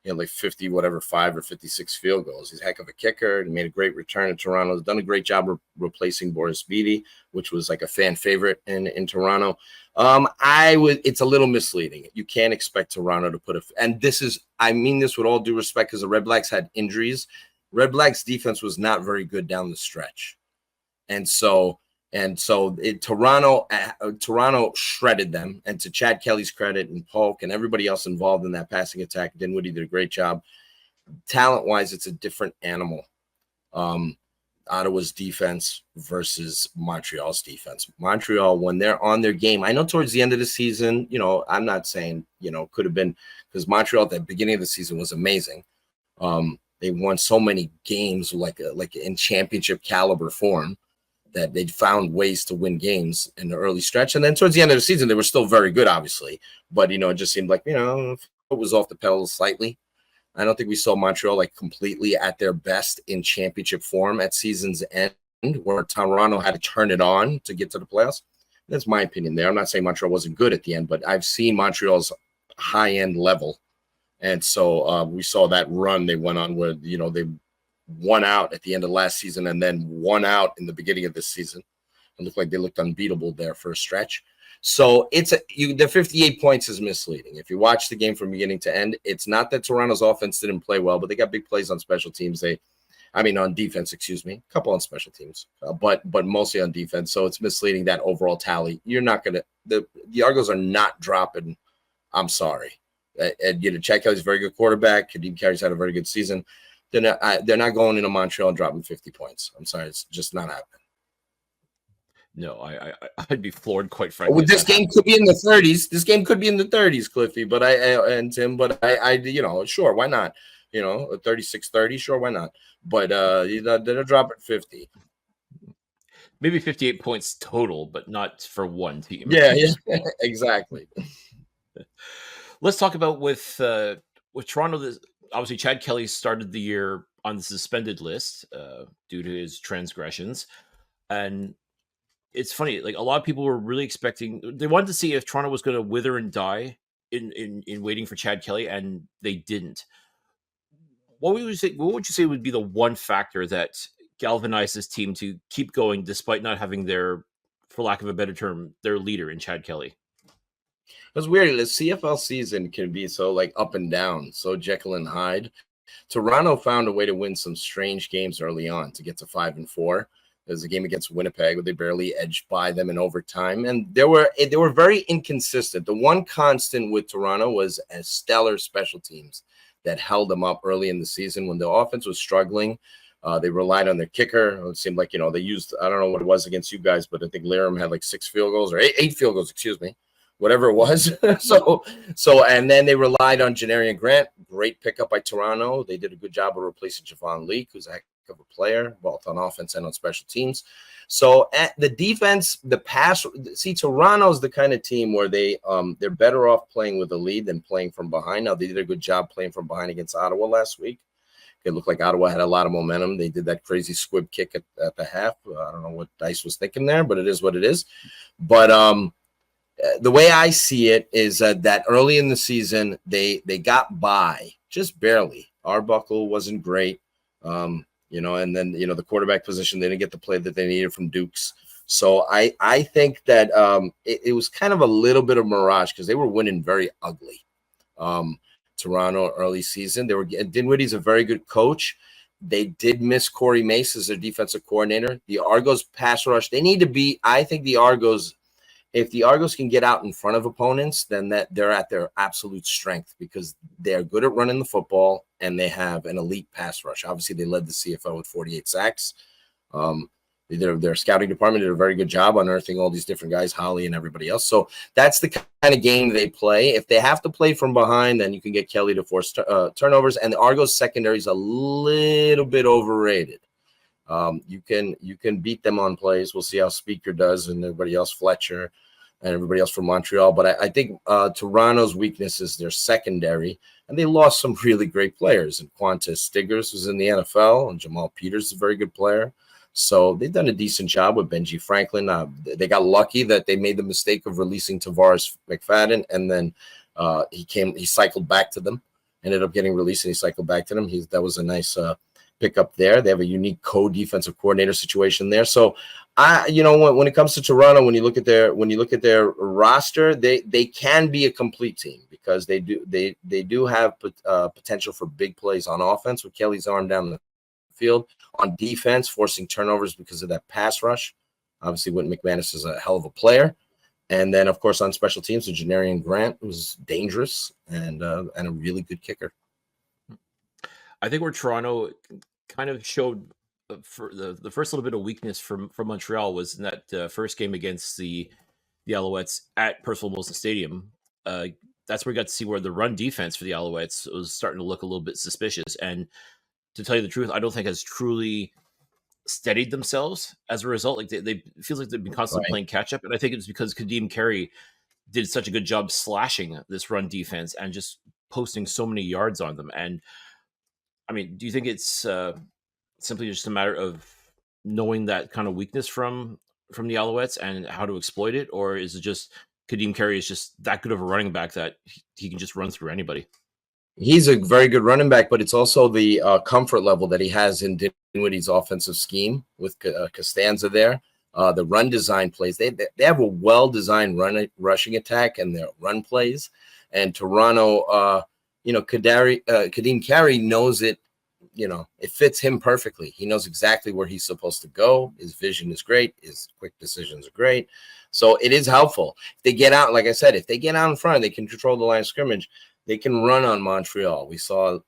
Like 5 or 56 field goals. He's a heck of a kicker. He made a great return to Toronto. He's done a great job replacing Boris Beatty, which was like a fan favorite in Toronto. It's a little misleading. You can't expect Toronto to I mean this with all due respect, because the Red Blacks had injuries. Red Blacks defense was not very good down the stretch. Toronto shredded them. And to Chad Kelly's credit and Polk and everybody else involved in that passing attack, Dinwiddie did a great job. Talent-wise, it's a different animal. Ottawa's defense versus Montreal's defense. Montreal, when they're on their game, I know towards the end of the season, I'm not saying, could have been, because Montreal at the beginning of the season was amazing. They won so many games like in championship caliber form that they'd found ways to win games in the early stretch. And then towards the end of the season, they were still very good, obviously. But, it just seemed like, it was off the pedal slightly. I don't think we saw Montreal like completely at their best in championship form at season's end, where Toronto had to turn it on to get to the playoffs. That's my opinion there. I'm not saying Montreal wasn't good at the end, but I've seen Montreal's high-end level. And so we saw that run they went on where, they won out at the end of last season and then won out in the beginning of this season. It looked like they looked unbeatable there for a stretch. So the 58 points is misleading. If you watch the game from beginning to end, it's not that Toronto's offense didn't play well, but they got big plays on special teams. On defense, excuse me, a couple on special teams, but mostly on defense. So it's misleading, that overall tally. You're not going to, the Argos are not dropping. I'm sorry. Chad Kelly's a very good quarterback. Kadeem Carey's had a very good season. They're not going into Montreal and dropping 50 points. I'm sorry, it's just not happening. No, I'd be floored, quite frankly. Well, this game could be in the 30s. This game could be in the 30s, Cliffy. But sure, why not? 36-30, sure, why not? But they're dropping 50. Maybe 58 points total, but not for one team. Yeah, exactly. Let's talk about with Toronto. Obviously, Chad Kelly started the year on the suspended list due to his transgressions. And it's funny, like a lot of people were really expecting, they wanted to see if Toronto was going to wither and die in waiting for Chad Kelly, and they didn't. What would you say would be the one factor that galvanized this team to keep going despite not having their, for lack of a better term, their leader in Chad Kelly? It's weird. The CFL season can be so like up and down, so Jekyll and Hyde. Toronto found a way to win some strange games early on to get to 5-4. There's a game against Winnipeg where they barely edged by them in overtime, and they were very inconsistent. The one constant with Toronto was a stellar special teams that held them up early in the season when the offense was struggling. They relied on their kicker. It seemed like they used, I don't know what it was against you guys, but I think Liram had like 6 field goals or 8 field goals, excuse me. whatever it was. And then they relied on Janarian Grant. Great pickup by Toronto. They did a good job of replacing Javon Leake, who's a heck of a player, both on offense and on special teams. So at the defense, the pass. See, Toronto's the kind of team where they're better off playing with the lead than playing from behind. Now they did a good job playing from behind against Ottawa last week. It looked like Ottawa had a lot of momentum. They did that crazy squib kick at the half. I don't know what Dice was thinking there, but it is what it is. But the way I see it is that early in the season, they got by just barely. Arbuckle wasn't great, and then, the quarterback position, they didn't get the play that they needed from Dukes. So I think that it was kind of a little bit of mirage because they were winning very ugly. Toronto early season. Dinwiddie's a very good coach. They did miss Corey Mace as their defensive coordinator. The Argos pass rush, they need to be, I think the Argos, if the Argos can get out in front of opponents, then they're at their absolute strength because they're good at running the football and they have an elite pass rush. Obviously, they led the CFL with 48 sacks. Their scouting department did a very good job unearthing all these different guys, Holly and everybody else. So that's the kind of game they play. If they have to play from behind, then you can get Kelly to force turnovers. And the Argos secondary is a little bit overrated. You can beat them on plays. We'll see how Speaker does and everybody else, Fletcher and everybody else from Montreal. But I think Toronto's weakness is their secondary, and they lost some really great players. And Qantas Stiggers was in the NFL, and Jamal Peters is a very good player. So they've done a decent job with Benji Franklin. They got lucky that they made the mistake of releasing Tavares McFadden, and then he cycled back to them, ended up getting released, and he cycled back to them. That was a nice pickup there. They have a unique co-defensive coordinator situation there. So when it comes to Toronto, when you look at their roster, they can be a complete team because they do have potential for big plays on offense with Kelly's arm down the field, on defense, forcing turnovers because of that pass rush. Obviously, Whit McManus is a hell of a player. And then, of course, on special teams, with Janarian Grant was dangerous and a really good kicker. I think where Toronto kind of showed for the first little bit of weakness from Montreal was in that first game against the Alouettes at Percival Molson Stadium. That's where we got to see where the run defense for the Alouettes was starting to look a little bit suspicious. And to tell you the truth, I don't think has truly steadied themselves as a result. Like they feels like they've been constantly playing catch up, and I think it's because Kadeem Carey did such a good job slashing this run defense and just posting so many yards on them. And I mean, do you think it's simply just a matter of knowing that kind of weakness from the Alouettes and how to exploit it, or is it just Kadeem Carey is just that good of a running back that he can just run through anybody? He's a very good running back, but it's also the comfort level that he has in Dinwiddie's offensive scheme with Costanza there. The run design plays, they have a well-designed rushing attack and their run plays. And Toronto, Kadeem Carey knows it. It fits him perfectly. He knows exactly where he's supposed to go. His vision is great. His quick decisions are great. So it is helpful. If they get out, like I said, if they get out in front, they can control the line of scrimmage. They can run on Montreal. We saw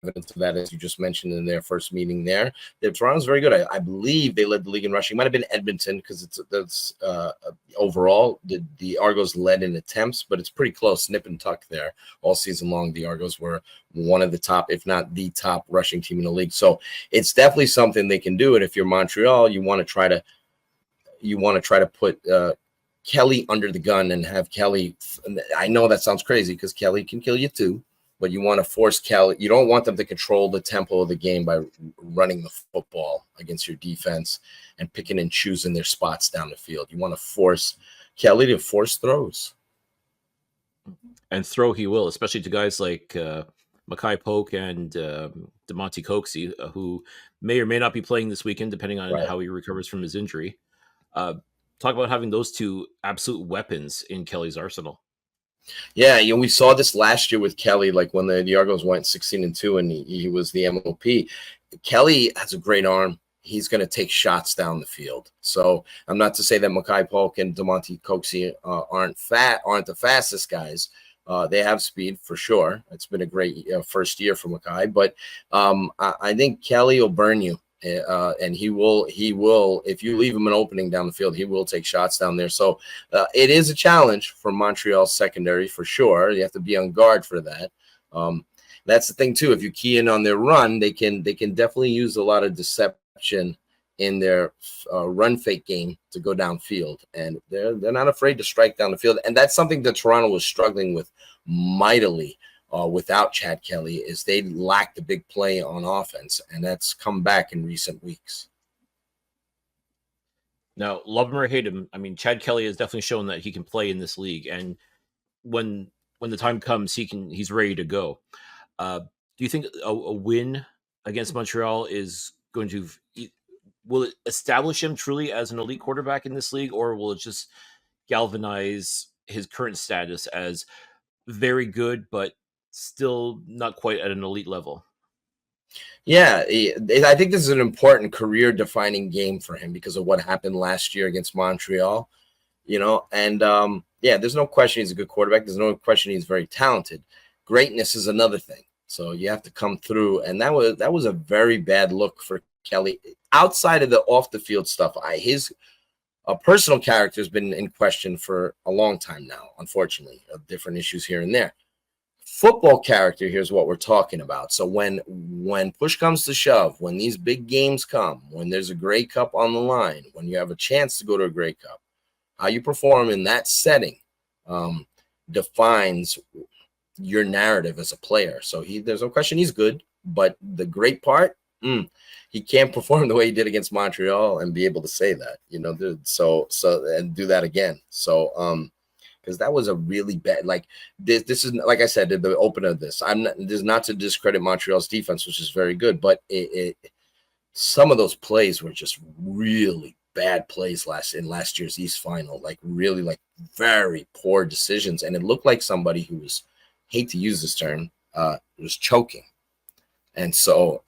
evidence of that, as you just mentioned, in their first meeting there. Toronto's very good. I believe they led the league in rushing. It might have been Edmonton because that's overall the Argos led in attempts, but it's pretty close, nip and tuck there all season long. The Argos were one of the top, if not the top, rushing team in the league. So it's definitely something they can do. And if you're Montreal, you want to try to put Kelly under the gun and have Kelly. I know that sounds crazy because Kelly can kill you too, but you want to force Kelly. You don't want them to control the tempo of the game by running the football against your defense and picking and choosing their spots down the field. You want to force Kelly to force throws. And throw he will, especially to guys like Makai Polk and DeMonte Coxie, who may or may not be playing this weekend, depending on how he recovers from his injury. Talk about having those two absolute weapons in Kelly's arsenal. Yeah, we saw this last year with Kelly, like when the Argos went 16-2 and he was the MOP. Kelly has a great arm. He's going to take shots down the field. So I'm not to say that Makai Polk and DeMonte Coxie aren't the fastest guys. They have speed for sure. It's been a great first year for Makai, but I think Kelly will burn you. And he will, if you leave him an opening down the field, he will take shots down there. So it is a challenge for Montreal's secondary for sure. You have to be on guard for that. That's the thing too. If you key in on their run, they can definitely use a lot of deception in their run fake game to go downfield, and they're not afraid to strike down the field. And that's something that Toronto was struggling with mightily without Chad Kelly, is they lacked the big play on offense, and that's come back in recent weeks. Now, love him or hate him, I mean, Chad Kelly has definitely shown that he can play in this league, and when the time comes, he's ready to go. Do you think a win against Montreal is going to will it establish him truly as an elite quarterback in this league, or will it just galvanize his current status as very good but still not quite at an elite level? Yeah, I think this is an important career-defining game for him because of what happened last year against Montreal, and there's no question he's a good quarterback. There's no question he's very talented. Greatness is another thing. So you have to come through, and that was a very bad look for Kelly. Outside of the off the field stuff, his personal character has been in question for a long time now, unfortunately, of different issues here and there. Football character, here's what we're talking about. So when push comes to shove, when these big games come, when there's a Grey Cup on the line, when you have a chance to go to a Grey Cup, how you perform in that setting defines your narrative as a player. So there's no question he's good, but the great part, he can't perform the way he did against Montreal and be able to say that, so and do that again. So because that was a really bad, like this is, like I said, the opener of this, this is not to discredit Montreal's defense, which is very good, but some of those plays were just really bad plays in last year's East Final, like really like very poor decisions. And it looked like somebody who was, hate to use this term, was choking. And so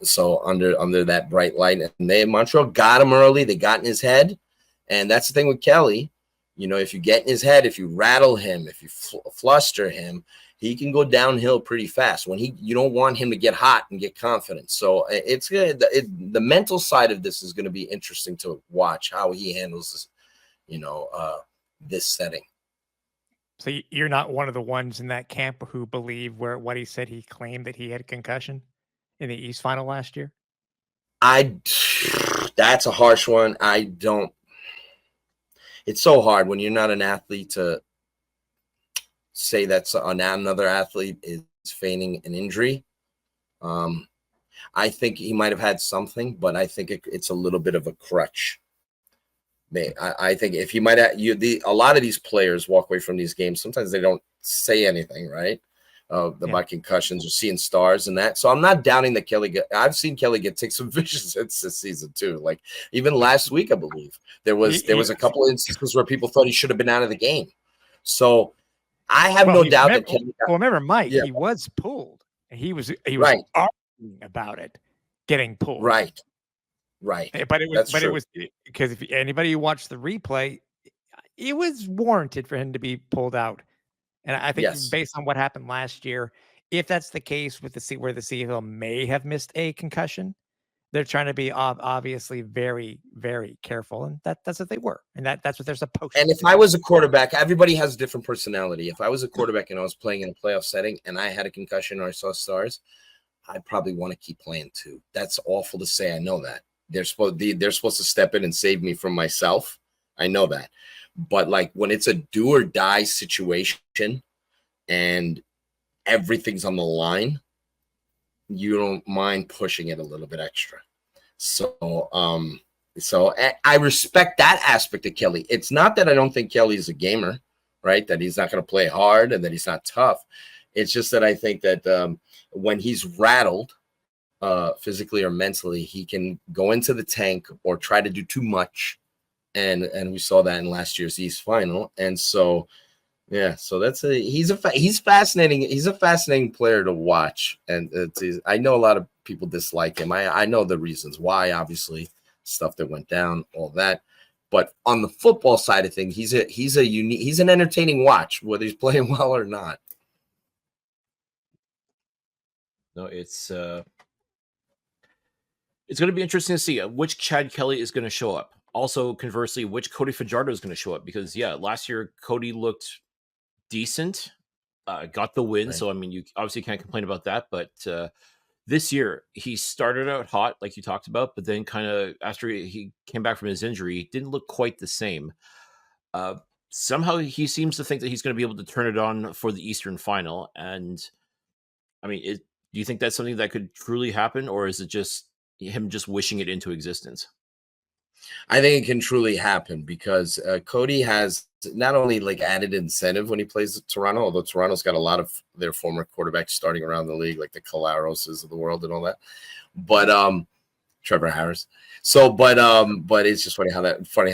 under that bright light, and Montreal got him early. They got in his head, and that's the thing with Kelly. If you get in his head, if you rattle him, if you fluster him, he can go downhill pretty fast. When you don't want him to get hot and get confident. So it's good. The mental side of this is going to be interesting to watch how he handles this, this setting. So you're not one of the ones in that camp who believe what he said he claimed that he had a concussion in the East Final last year? That's a harsh one. It's so hard when you're not an athlete to say that another athlete is feigning an injury. I think he might have had something, but I think it's a little bit of a crutch. I think if he might have, a lot of these players walk away from these games. Sometimes they don't say anything, right? About concussions or seeing stars and that. So I'm not doubting that Kelly. I've seen Kelly take some vicious hits this season too. Like even last week, I believe there was a couple of instances where people thought he should have been out of the game. So I have no doubt that Kelly. Remember, Mike, he was pulled. He was right. arguing about it, getting pulled. Right. But it was because if anybody who watched the replay, it was warranted for him to be pulled out. And I think based on what happened last year, if that's the case with where the CFL may have missed a concussion, they're trying to be obviously very, very careful. And that's what they were. And that's what they're supposed to do. And if I was a quarterback, everybody has a different personality. If I was a quarterback and I was playing in a playoff setting and I had a concussion or I saw stars, I'd probably want to keep playing too. That's awful to say. I know that. They're supposed to step in and save me from myself. I know that. But like when it's a do or die situation and everything's on the line, you don't mind pushing it a little bit extra. So I respect that aspect of Kelly. It's not that I don't think Kelly's a gamer, right? That he's not going to play hard and that he's not tough. It's just that I think that when he's rattled physically or mentally, he can go into the tank or try to do too much. And we saw that in last year's East Final. And so, so he's fascinating. He's a fascinating player to watch. And I know a lot of people dislike him. I know the reasons why, obviously, stuff that went down, all that. But on the football side of things, he's an entertaining watch, whether he's playing well or not. No, it's It's going to be interesting to see which Chad Kelly is going to show up. Also, conversely, which Cody Fajardo is going to show up, because last year Cody looked decent, got the win. Right. So I mean, you obviously can't complain about that. But this year he started out hot, like you talked about, but then kind of after he came back from his injury, he didn't look quite the same. Somehow he seems to think that he's going to be able to turn it on for the Eastern Final. And I mean, do you think that's something that could truly happen, or is it just him just wishing it into existence? I think it can truly happen because Cody has not only like added incentive when he plays at Toronto, although Toronto's got a lot of their former quarterbacks starting around the league, like the Calaroses of the world and all that. But Trevor Harris. So, but it's just funny how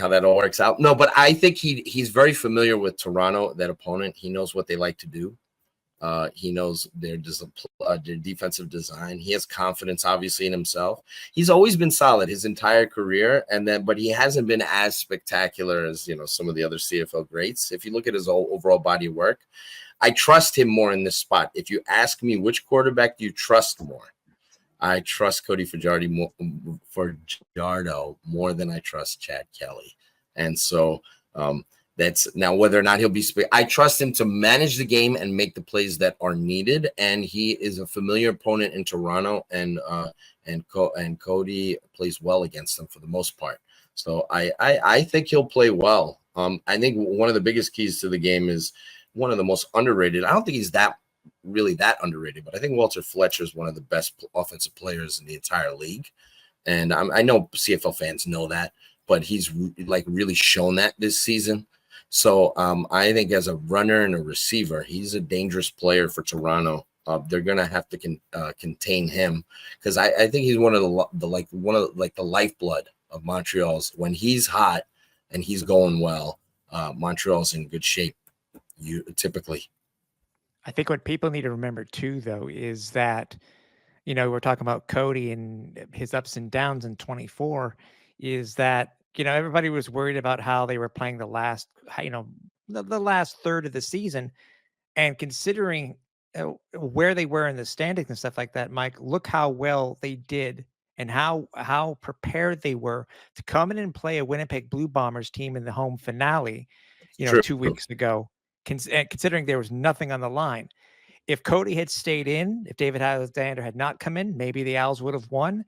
that all works out. No, but I think he's very familiar with Toronto, that opponent. He knows what they like to do. He knows their defensive design. He has confidence, obviously, in himself. He's always been solid his entire career, but he hasn't been as spectacular as some of the other CFL greats. If you look at his overall body of work, I trust him more in this spot. If you ask me which quarterback do you trust more, I trust Cody Fajardo more than I trust Chad Kelly, and so. That's now whether or not he'll be. I trust him to manage the game and make the plays that are needed. And he is a familiar opponent in Toronto, and Cody plays well against them for the most part. So I think he'll play well. I think one of the biggest keys to the game is one of the most underrated. I don't think he's really that underrated, but I think Walter Fletcher is one of the best offensive players in the entire league. And I know CFL fans know that, but he's really shown that this season. So I think as a runner and a receiver, he's a dangerous player for Toronto. They're gonna have to contain him because I think he's one of the lifeblood of Montreal's. When he's hot and he's going well, Montreal's in good shape. Typically, I think what people need to remember too, though, is that we're talking about Cody and his ups and downs in 24. Is that everybody was worried about how they were playing the last, the last third of the season, and considering where they were in the standings and stuff like that, Mike, look how well they did and how prepared they were to come in and play a Winnipeg Blue Bombers team in the home finale, 2 weeks ago, considering there was nothing on the line. If Cody had stayed in, if David Alexander had not come in, maybe the Owls would have won.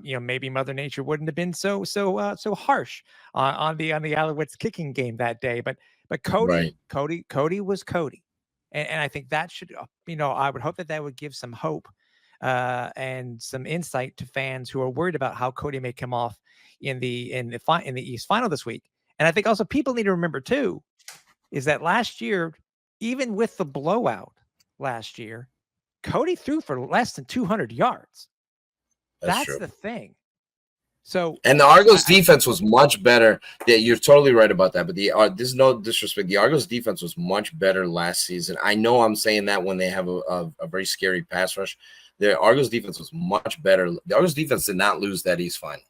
Maybe Mother Nature wouldn't have been so harsh on the Alouettes kicking game that day. But Cody was Cody, and I think that should I would hope that would give some hope and some insight to fans who are worried about how Cody may come off in the East Final this week. And I think also people need to remember too is that last year, even with the blowout. Last year, Cody threw for less than 200 yards. That's the thing. So, and the Argos defense was much better. Yeah, you're totally right about that. But there's no disrespect. The Argos defense was much better last season. I know I'm saying that when they have a very scary pass rush. The Argos defense was much better. The Argos defense did not lose that East Final.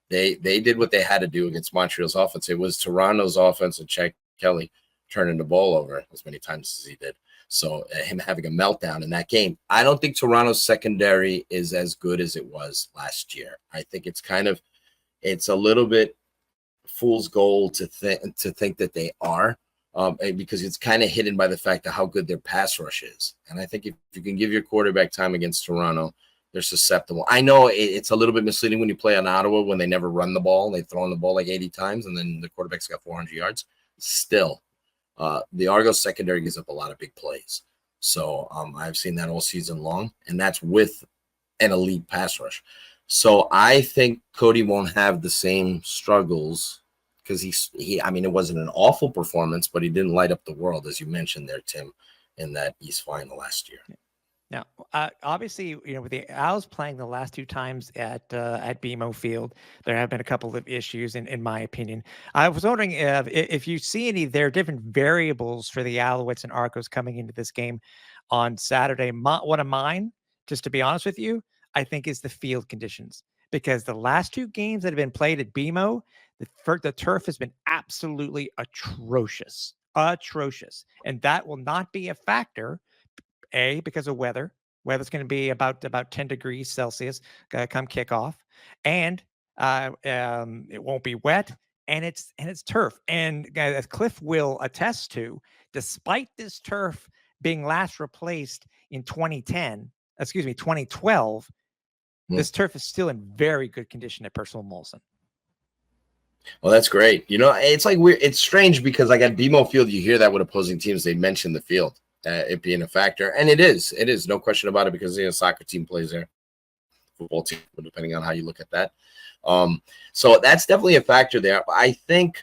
They did what they had to do against Montreal's offense. It was Toronto's offense and Chad Kelly turning the ball over as many times as he did. So him having a meltdown in that game. I don't think Toronto's secondary is as good as it was last year. I think it's a little bit fool's gold to think that they are because it's kind of hidden by the fact of how good their pass rush is. And I think if you can give your quarterback time against Toronto, they're susceptible. I know it's a little bit misleading when you play on Ottawa when they never run the ball. They throw in the ball like 80 times and then the quarterback's got 400 yards. Still. The Argos secondary gives up a lot of big plays. So I've seen that all season long, and that's with an elite pass rush. So I think Cody won't have the same struggles because it wasn't an awful performance, but he didn't light up the world, as you mentioned there, Tim, in that East Final last year. Now, obviously, with the Owls playing the last two times at BMO Field, there have been a couple of issues, in my opinion. I was wondering if you see there are different variables for the Alouettes and Argos coming into this game on Saturday. One of mine, just to be honest with you, I think is the field conditions. Because the last two games that have been played at BMO, the turf has been absolutely atrocious. And that will not be a factor. A, because of weather, Weather's going to be about 10 degrees Celsius come kickoff, and it won't be wet, and it's turf. And as Cliff will attest to, despite this turf being last replaced in 2012, this turf is still in very good condition at Percival Molson. Well, that's great. It's like it's strange because like at BMO Field, you hear that with opposing teams, they mention the field, it being a factor. And it is no question about it because soccer team plays there, football team, depending on how you look at that. So that's definitely a factor there. I think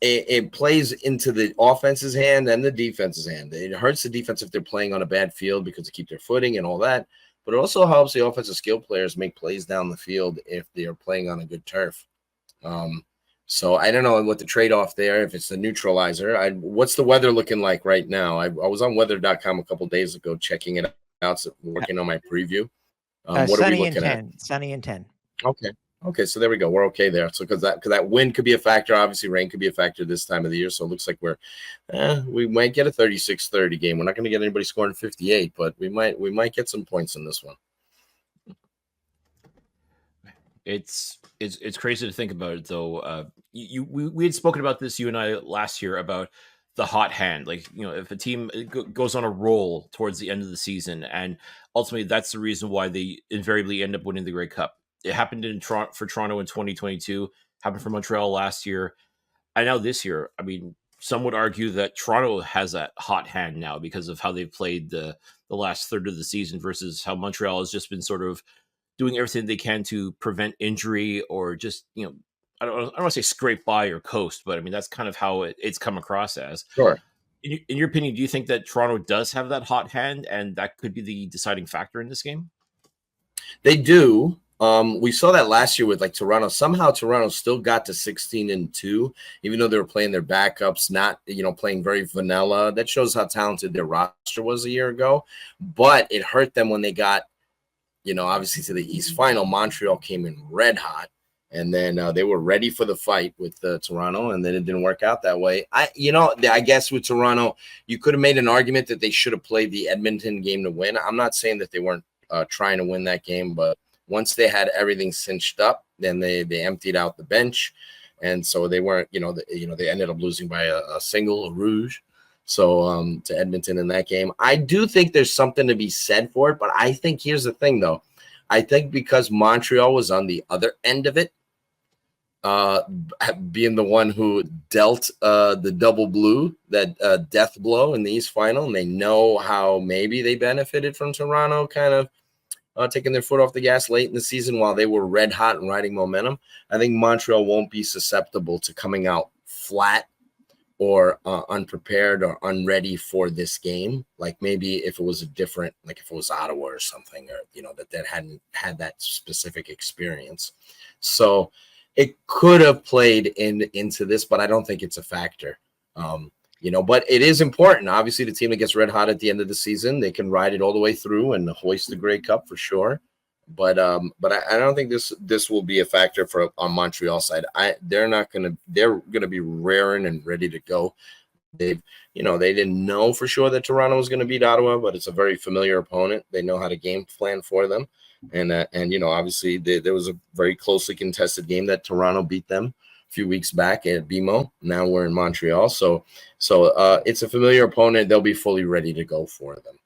it plays into the offense's hand and the defense's hand. It hurts the defense if they're playing on a bad field because they keep their footing and all that. But it also helps the offensive skill players make plays down the field if they are playing on a good turf. So I don't know what the trade-off there, if it's the neutralizer. What's the weather looking like right now? I was on weather.com a couple days ago checking it out, so working on my preview. What are we looking at? Sunny and 10. Okay, so there we go. We're okay there. So because that wind could be a factor, obviously rain could be a factor this time of the year. So it looks like we might get a 36-30 game. We're not going to get anybody scoring 58, but we might get some points in this one. It's crazy to think about it though. We had spoken about this, you and I, last year, about the hot hand. Like, if a team goes on a roll towards the end of the season, and ultimately that's the reason why they invariably end up winning the Grey Cup. It happened for Toronto in 2022, happened for Montreal last year, and now this year. I mean, some would argue that Toronto has that hot hand now because of how they've played the last third of the season versus how Montreal has just been sort of doing everything they can to prevent injury or just, I don't want to say scrape by or coast, but I mean, that's kind of how it's come across as. Sure. In your opinion, do you think that Toronto does have that hot hand and that could be the deciding factor in this game? They do. We saw that last year with like Toronto. Somehow Toronto still got to 16-2, even though they were playing their backups, not, playing very vanilla. That shows how talented their roster was a year ago, but it hurt them when they got, obviously to the East Final. Montreal came in red hot, and then they were ready for the fight with Toronto, and then it didn't work out that way. I guess with Toronto, you could have made an argument that they should have played the Edmonton game to win. I'm not saying that they weren't trying to win that game, but once they had everything cinched up, then they emptied out the bench, and so they weren't, they ended up losing by a single, a rouge. So to Edmonton in that game. I do think there's something to be said for it, but I think here's the thing, though. I think because Montreal was on the other end of it, being the one who dealt the double blue, that death blow in the East Final, and they know how maybe they benefited from Toronto kind of taking their foot off the gas late in the season while they were red hot and riding momentum. I think Montreal won't be susceptible to coming out flat or unprepared or unready for this game. Like maybe if it was a different, like if it was Ottawa or something, or, that hadn't had that specific experience. So it could have played into this, but I don't think it's a factor. But it is important. Obviously, the team that gets red hot at the end of the season, they can ride it all the way through and hoist the Grey Cup for sure. But I don't think this will be a factor on Montreal side. They're gonna be raring and ready to go. They didn't know for sure that Toronto was going to beat Ottawa, but it's a very familiar opponent. They know how to game plan for them, and obviously there was a very closely contested game that Toronto beat them a few weeks back at BMO. Now we're in Montreal, so it's a familiar opponent. They'll be fully ready to go for them.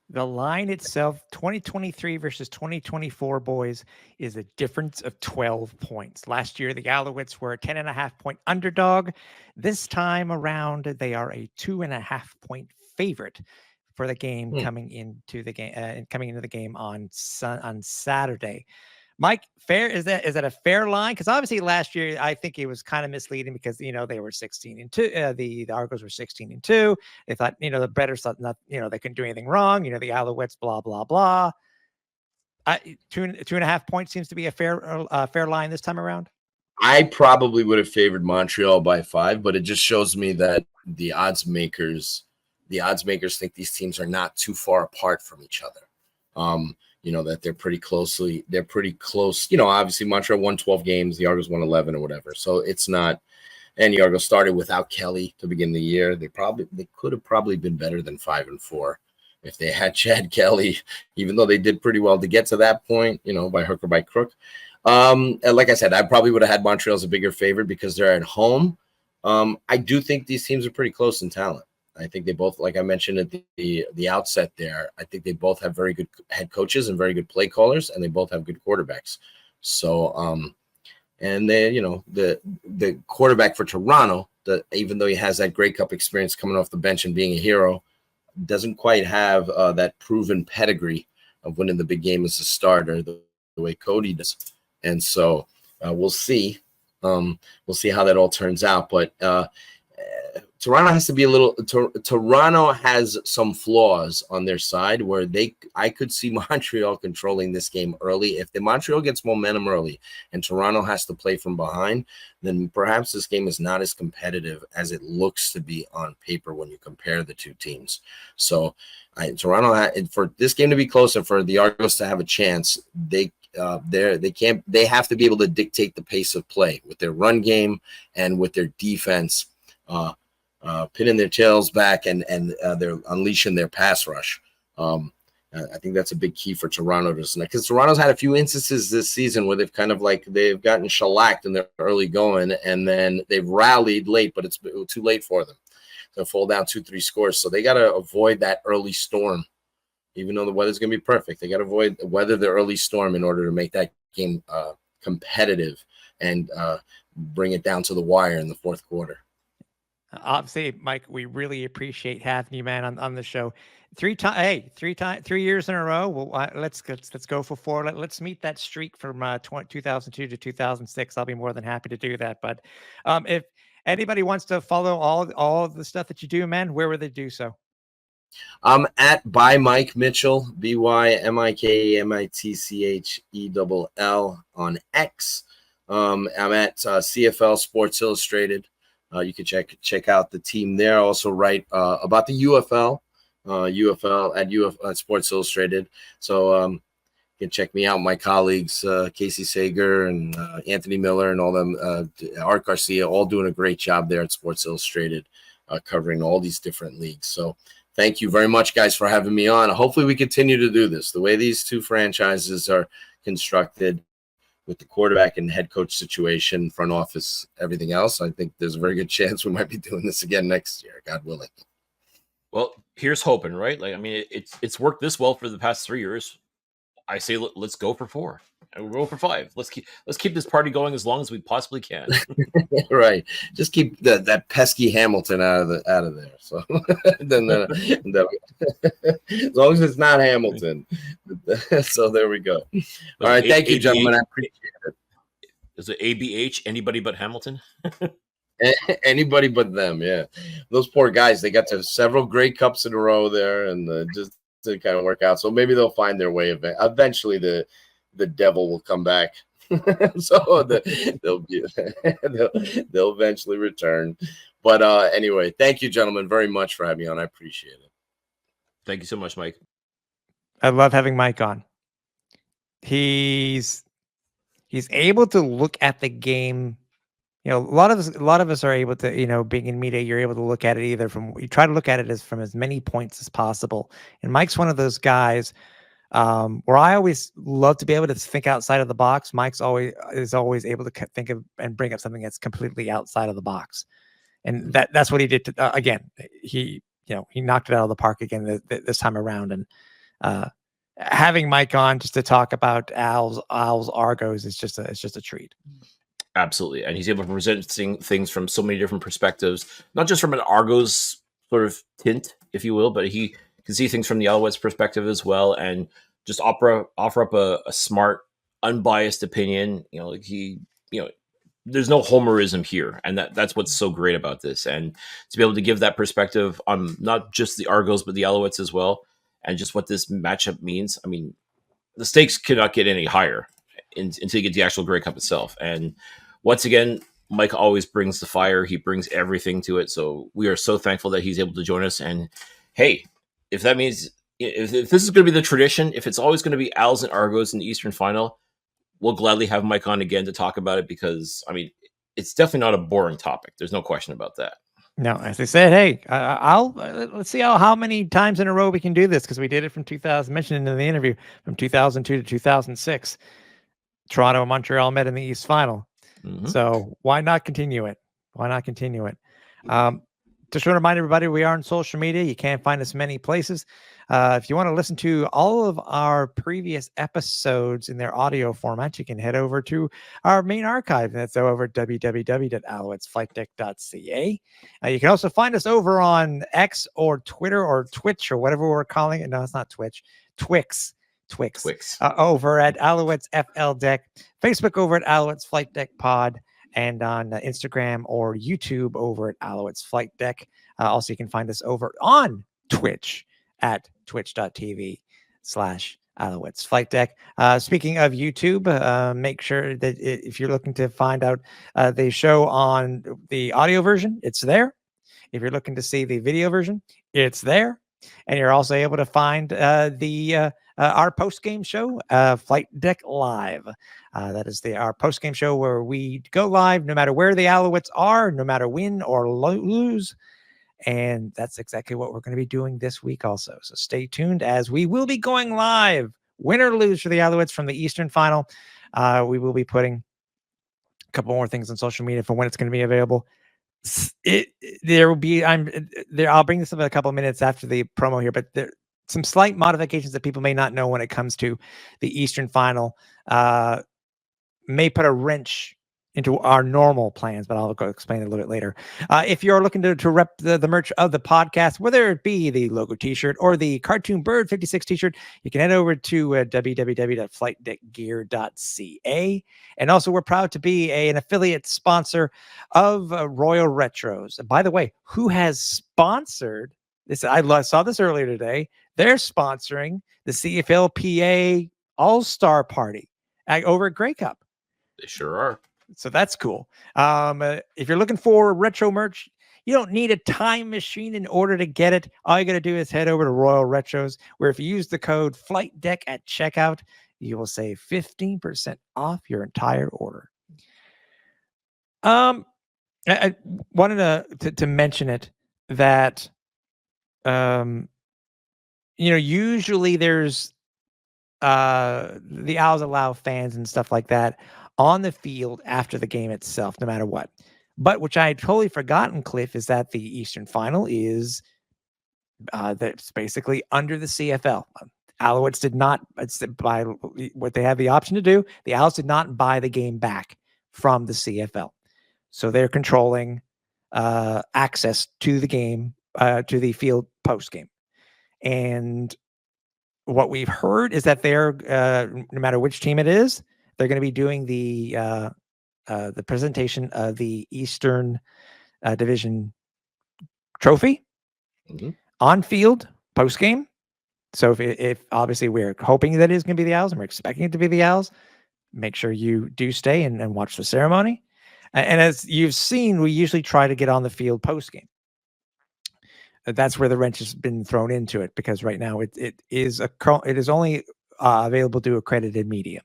The line itself, 2023 versus 2024, boys, is a difference of 12 points. Last year, the Alouettes were a 10.5-point underdog. This time around, they are a 2.5-point favorite for the game coming into the game on Saturday. Mike, fair is that a fair line? Because obviously last year I think it was kind of misleading because they were 16-2. The Argos were 16-2. They thought the bettors thought not they couldn't do anything wrong. The Alouettes blah blah blah. 2.5 points seems to be a fair line this time around. I probably would have favored Montreal by 5, but it just shows me that the odds makers think these teams are not too far apart from each other. That they're pretty close. Obviously Montreal won 12 games. The Argos won 11 or whatever. So it's not, and the Argos started without Kelly to begin the year. They could have probably been better than 5-4. if they had Chad Kelly, even though they did pretty well to get to that point, by hook or by crook. And like I said, I probably would have had Montreal as a bigger favorite because they're at home. I do think these teams are pretty close in talent. I think they both, like I mentioned at the outset there, I think they both have very good head coaches and very good play callers, and they both have good quarterbacks. So, and they, the quarterback for Toronto, even though he has that Grey Cup experience coming off the bench and being a hero, doesn't quite have that proven pedigree of winning the big game as a starter the way Cody does. And so we'll see. We'll see how that all turns out. But Toronto has to be Toronto has some flaws on their side where I could see Montreal controlling this game early. If the Montreal gets momentum early and Toronto has to play from behind, then perhaps this game is not as competitive as it looks to be on paper when you compare the two teams. So Toronto, for this game to be close and for the Argos to have a chance, they have to be able to dictate the pace of play with their run game and with their defense, pinning their tails back and they're unleashing their pass rush. I think that's a big key for Toronto because Toronto's had a few instances this season where they've gotten shellacked in their early going and then they've rallied late, but it's too late for them. They'll fall down 2-3 scores. So they got to avoid that early storm. Even though the weather's going to be perfect, they got to weather the early storm in order to make that game competitive and bring it down to the wire in the fourth quarter. Obviously, Mike, we really appreciate having you, man, on the show. 3 years in a row. Well, let's go for 4. Let's meet that streak from 2002 to 2006. I'll be more than happy to do that. But if anybody wants to follow all of the stuff that you do, man, where would they do so? I'm at by Mike Mitchell, BYMIKEMITCHELL on X. I'm at CFL Sports Illustrated. You can check out the team there. Also write about the UFL at Sports Illustrated. So you can check me out. My colleagues, Casey Sager and Anthony Miller and all them, Art Garcia, all doing a great job there at Sports Illustrated, covering all these different leagues. So thank you very much, guys, for having me on. Hopefully we continue to do this. The way these two franchises are constructed with the quarterback and head coach situation, front office, everything else, I think there's a very good chance we might be doing this again next year, God willing. Well, here's hoping, right? It's worked this well for the past 3 years. I say let's go for 4. And we'll go for 5. Let's keep this party going as long as we possibly can. Right. Just keep that pesky Hamilton out of there. So then as long as it's not Hamilton. So there we go. All right. Thank you, gentlemen. I appreciate it. Is it ABH? Anybody but Hamilton? Anybody but them. Yeah. Those poor guys, they got to several Grey Cups in a row there and just didn't kind of work out. So maybe they'll find their way. Eventually the devil will come back. So they'll eventually return. But anyway, thank you, gentlemen, very much for having me on. I appreciate it. Thank you so much, Mike. I love having Mike on. He's able to look at the game. A lot of us are able to, being in media, you're able to look at it you try to look at it from as many points as possible. And Mike's one of those guys where I always love to be able to think outside of the box. Mike's always able to think of and bring up something that's completely outside of the box. And that's what he did again. He knocked it out of the park again this time around. And having Mike on just to talk about Al's Argos is just a treat. Absolutely. And he's able to present things from so many different perspectives, not just from an Argos sort of tint, if you will, but he can see things from the Alouettes perspective as well, and just offer up a smart, unbiased opinion. There's no homerism here, and that's what's so great about this. And to be able to give that perspective on not just the Argos, but the Alouettes as well, and just what this matchup means. I mean, the stakes cannot get any higher until you get the actual Grey Cup itself. And once again, Mike always brings the fire. He brings everything to it. So we are so thankful that he's able to join us. And hey, if that means, if this is going to be the tradition, if it's always going to be Als and Argos in the Eastern Final, we'll gladly have Mike on again to talk about it, because, I mean, it's definitely not a boring topic. There's no question about that. No, as I said, hey, I'll let's see how many times in a row we can do this, because we did it from 2000, mentioned in the interview, from 2002 to 2006. Toronto and Montreal met in the East Final. Mhm. So why not continue it? Why not continue it? Just want to remind everybody, we are on social media. You can't find us many places. If you want to listen to all of our previous episodes in their audio format, you can head over to our main archive. That's over at www.alouettesflightdeck.ca. You can also find us over on X or Twitter or Twitch or whatever we're calling it. No, it's not Twitch. Twix. Over at Alouettes FL Deck. Facebook over at Alouettes Flight Deck Pod. And on Instagram or YouTube over at Alouettes Flight Deck. Also, you can find us over on Twitch at twitch.tv/Alouettes Flight Deck. Speaking of YouTube, make sure that if you're looking to find out the show on the audio version, it's there. If you're looking to see the video version, it's there. And you're also able to find our post-game show, Flight Deck Live. That is our post-game show where we go live no matter where the Alouettes are, no matter win or lose. And that's exactly what we're going to be doing this week also. So stay tuned, as we will be going live, win or lose, for the Alouettes from the Eastern Final. We will be putting a couple more things on social media for when it's going to be available. There will be, I'll bring this up in a couple of minutes after the promo here, but there some slight modifications that people may not know when it comes to the Eastern Final. May put a wrench into our normal plans, but I'll go explain it a little bit later. If you're looking to rep the merch of the podcast, whether it be the logo t-shirt or the Cartoon Bird 56 t-shirt, you can head over to www.flightdeckgear.ca. And also, we're proud to be an affiliate sponsor of Royal Retros. And by the way, who has sponsored this? I saw this earlier today. They're sponsoring the CFL PA All-Star Party over at Grey Cup. They sure are. So that's cool. If you're looking for retro merch, you don't need a time machine in order to get it. All you got to do is head over to Royal Retros, where if you use the code FlightDeck at checkout, you will save 15% off your entire order. I wanted to mention it that, usually there's the Owls allow fans and stuff like that on the field after the game itself, no matter what. But which I had totally forgotten, Cliff, is that the Eastern Final is that's basically under the CFL. Alouettes did not buy what they had the option to do. The Owls did not buy the game back from the CFL, so they're controlling access to the game, to the field post game. And what we've heard is that they're no matter which team it is, they're going to be doing the presentation of the Eastern Division trophy on field post game. So if obviously we're hoping that it's going to be the Owls and we're expecting it to be the Owls, make sure you do stay and watch the ceremony. And as you've seen, we usually try to get on the field post game. That's where the wrench has been thrown into it, because right now it is only available to accredited media.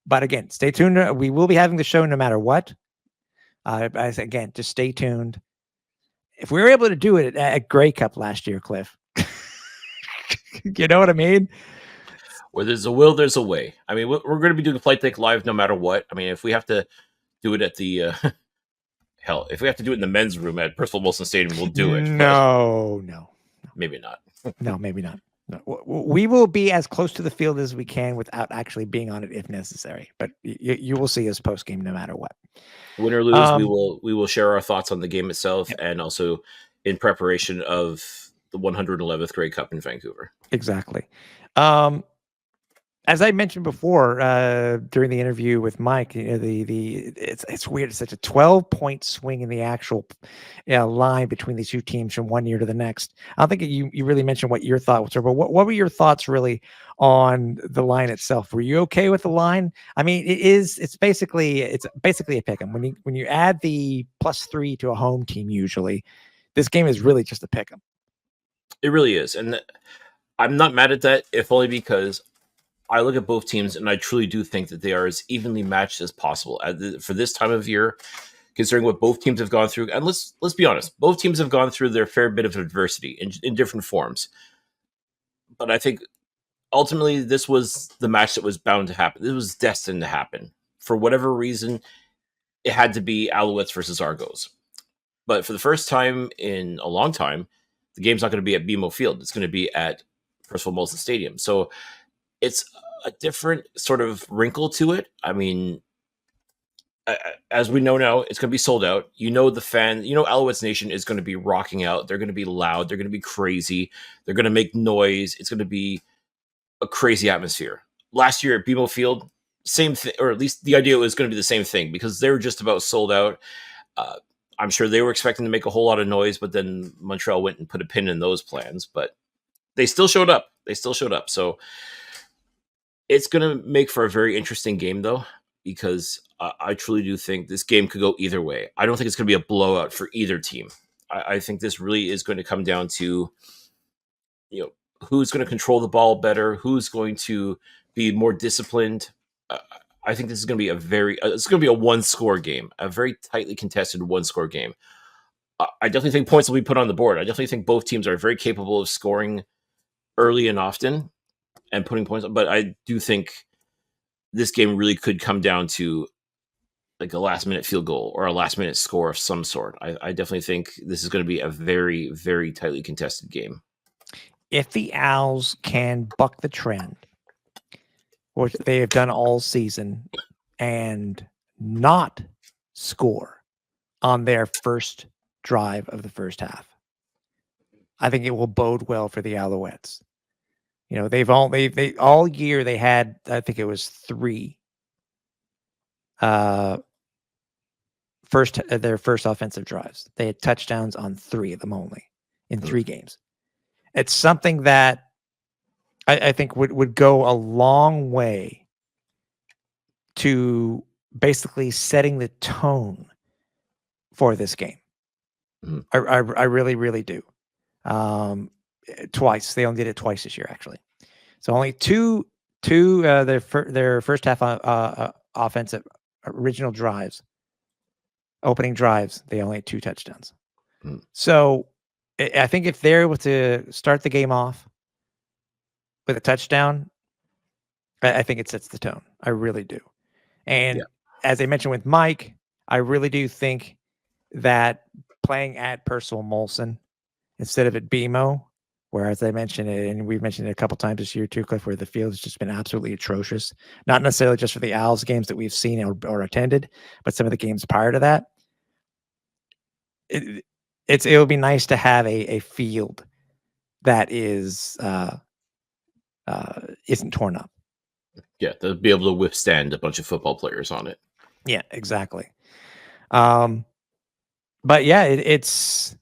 But again, stay tuned. We will be having the show no matter what. Again, just stay tuned. If we were able to do it at Grey Cup last year, Cliff, you know what I mean? Where there's a will, there's a way. I mean, we're going to be doing Flight Deck Live no matter what. I mean, if we have to do it at the hell, if we have to do it in the men's room at Percival Wilson Stadium, we'll do it. No, maybe not. No, maybe not. No. We will be as close to the field as we can without actually being on it if necessary. But you will see us post game no matter what. Win or lose, we will share our thoughts on the game itself, and also in preparation of the 111th Grey Cup in Vancouver. Exactly. As I mentioned before during the interview with Mike, it's weird. It's such a 12-point swing in the actual line between these two teams from one year to the next. I don't think you really mentioned what your thoughts were, but what were your thoughts really on the line itself? Were you okay with the line? I mean, it's basically a pick 'em. When you add the +3 to a home team, usually this game is really just a pick 'em. It really is, and I'm not mad at that, if only because I look at both teams and I truly do think that they are as evenly matched as possible for this time of year, considering what both teams have gone through. And let's be honest, both teams have gone through their fair bit of adversity in different forms. But I think ultimately this was the match that was bound to happen. It was destined to happen. For whatever reason, it had to be Alouettes versus Argos. But for the first time in a long time, the game's not going to be at BMO Field. It's going to be at Percival Molson Stadium. So it's a different sort of wrinkle to it. I mean, as we know now, it's going to be sold out. You know, the fan, Alouettes Nation is going to be rocking out. They're going to be loud. They're going to be crazy. They're going to make noise. It's going to be a crazy atmosphere. Last year at BMO Field, same thing, or at least the idea was going to be the same thing because they were just about sold out. I'm sure they were expecting to make a whole lot of noise, but then Montreal went and put a pin in those plans. But they still showed up. So it's going to make for a very interesting game, though, because I truly do think this game could go either way. I don't think it's going to be a blowout for either team. I think this really is going to come down to, who's going to control the ball better, who's going to be more disciplined. I think this is going to be it's going to be a one-score game, a very tightly contested one-score game. I definitely think points will be put on the board. I definitely think both teams are very capable of scoring early and often and putting points on. But I do think this game really could come down to like a last-minute field goal or a last-minute score of some sort. I definitely think this is going to be a very, very tightly contested game. If the Owls can buck the trend, which they have done all season, and not score on their first drive of the first half, I think it will bode well for the Alouettes. They've all year they had, I think it was 3 their first offensive drives. They had touchdowns on 3 of them only in 3 games. It's something that I think would go a long way to basically setting the tone for this game. Mm. I really, really do. Twice. They only did it twice this year, actually. So only two their first half offensive original drives, opening drives, they only had 2 touchdowns. Mm. So I think if they're able to start the game off with a touchdown, I think it sets the tone. I really do. And as I mentioned with Mike, I really do think that playing at Percival Molson instead of at BMO, where, as I mentioned it, and we've mentioned it a couple times this year too, Cliff, where the field has just been absolutely atrocious. Not necessarily just for the Owls games that we've seen or attended, but some of the games prior to that. It'll be nice to have a field that isn't torn up. Yeah, they'll be able to withstand a bunch of football players on it. Yeah, exactly. But yeah, it's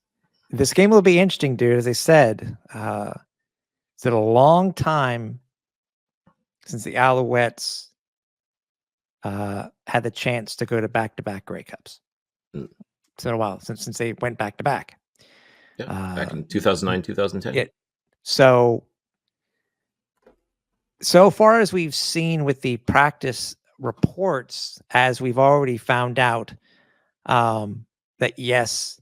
this game will be interesting, dude. As I said, it's been a long time since the Alouettes had the chance to go to back-to-back Grey Cups. Mm. It's been a while since they went back-to-back. Yeah, back in 2009, 2010. Yeah. So far as we've seen with the practice reports, as we've already found out, that yes,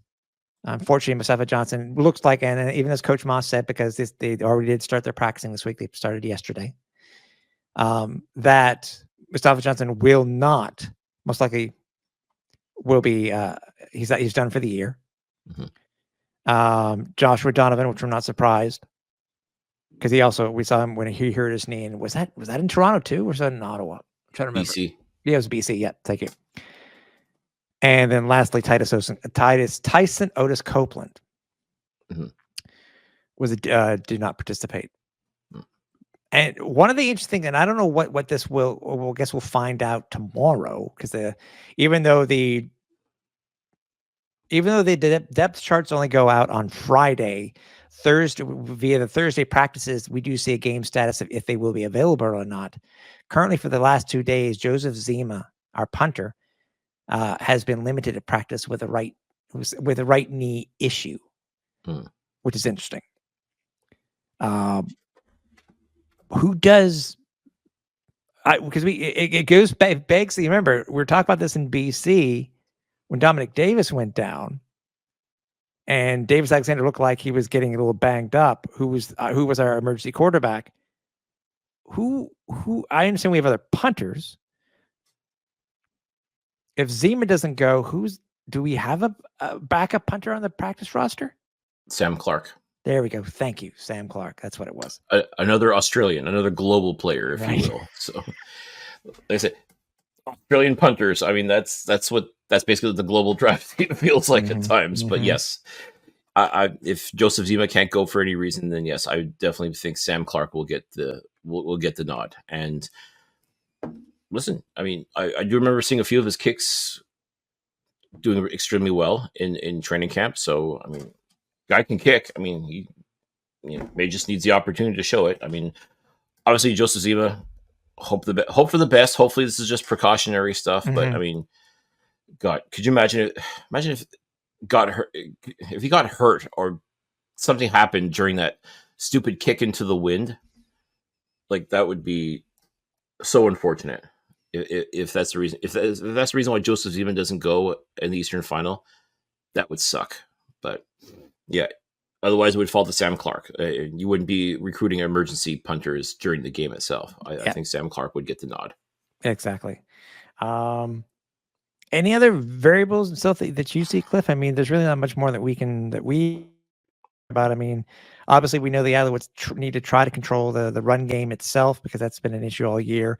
unfortunately, Mustafa Johnson looks like, and even as Coach Moss said, because they already did start their practicing this week, they started yesterday, that Mustafa Johnson will not, most likely will be, he's done for the year. Mm-hmm. Joshua Donovan, which I'm not surprised, because we saw him when he hurt his knee, and was that in Toronto too, or was that in Ottawa? I'm trying to remember. BC. Yeah, it was BC. Yeah, thank you. And then lastly, Tyson Otis Copeland did not participate. And one of the interesting things, and I don't know what this we'll find out tomorrow, because even though the depth charts only go out on Friday, Thursday via the Thursday practices, we do see a game status of if they will be available or not. Currently, for the last 2 days, Joseph Zima, our punter, has been limited to practice with a right knee issue, which is interesting. Who does? Because it goes begs. Remember, we were talking about this in BC when Dominic Davis went down, and Davis Alexander looked like he was getting a little banged up. Who was our emergency quarterback? Who I understand we have other punters. If Zima doesn't go, do we have a backup punter on the practice roster? Sam Clark. There we go. Thank you, Sam Clark. That's what it was. Another Australian, another global player, if you will. So, like I said, Australian punters. I mean, that's basically the global draft team feels like at times. But yes, if Joseph Zima can't go for any reason, then yes, I definitely think Sam Clark will get the nod. And listen, I mean, I do remember seeing a few of his kicks doing extremely well in training camp. So, I mean, guy can kick. I mean, he maybe just needs the opportunity to show it. I mean, obviously Joseph Zima, hope for the best. Hopefully this is just precautionary stuff. But I mean, God, could you imagine if he got hurt or something happened during that stupid kick into the wind? Like, that would be so unfortunate. If that's the reason, if that's the reason why Joseph Zima doesn't go in the Eastern Final, that would suck. But yeah, otherwise it would fall to Sam Clark. You wouldn't be recruiting emergency punters during the game itself. I think Sam Clark would get the nod. Exactly. Any other variables and stuff that you see, Cliff? I mean, there's really not much more that we about. I mean, obviously we know the Alouettes need to try to control the run game itself, because that's been an issue all year.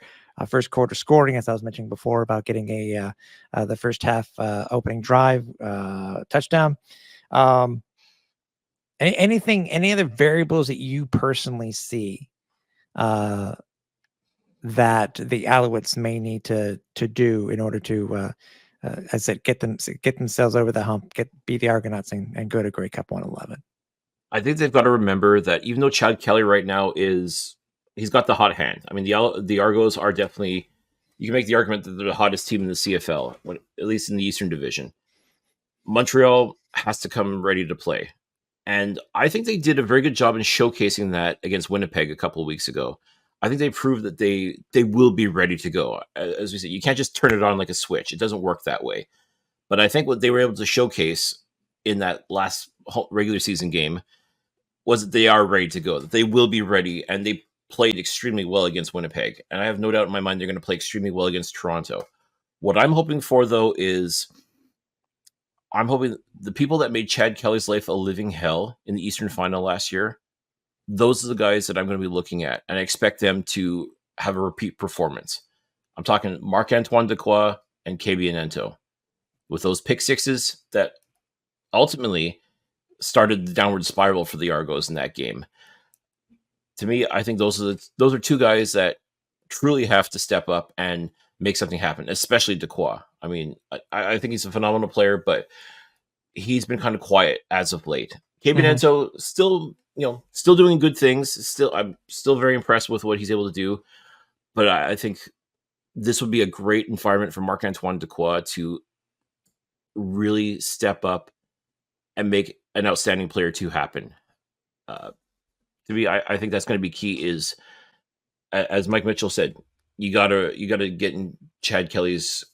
First quarter scoring, as I was mentioning before, about getting the first half opening drive touchdown. Any other variables that you personally see that the Alouettes may need to do in order to, as I said, get themselves over the hump, beat the Argonauts and go to Grey Cup 111? I think they've got to remember that even though Chad Kelly right now he's got the hot hand. I mean, the Argos are definitely, you can make the argument that they're the hottest team in the CFL, at least in the Eastern Division. Montreal has to come ready to play. And I think they did a very good job in showcasing that against Winnipeg a couple of weeks ago. I think they proved that they will be ready to go. As we said, you can't just turn it on like a switch. It doesn't work that way. But I think what they were able to showcase in that last regular season game was that they are ready to go, that they will be ready, and they played extremely well against Winnipeg. And I have no doubt in my mind they're going to play extremely well against Toronto. What I'm hoping for, though, is I'm hoping the people that made Chad Kelly's life a living hell in the Eastern Final last year, those are the guys that I'm going to be looking at, and I expect them to have a repeat performance. I'm talking Marc-Antoine Dequoy and KB Anento, with those pick sixes that ultimately started the downward spiral for the Argos in that game. To me, I think those are two guys that truly have to step up and make something happen, especially Dequoy. I mean, I think he's a phenomenal player, but he's been kind of quiet as of late. KB Anento still doing good things. I'm still very impressed with what he's able to do. But I think this would be a great environment for Marc-Antoine Dequoy to really step up and make an outstanding player to happen. To me, I think that's going to be key. Is, as Mike Mitchell said, you gotta get in Chad Kelly's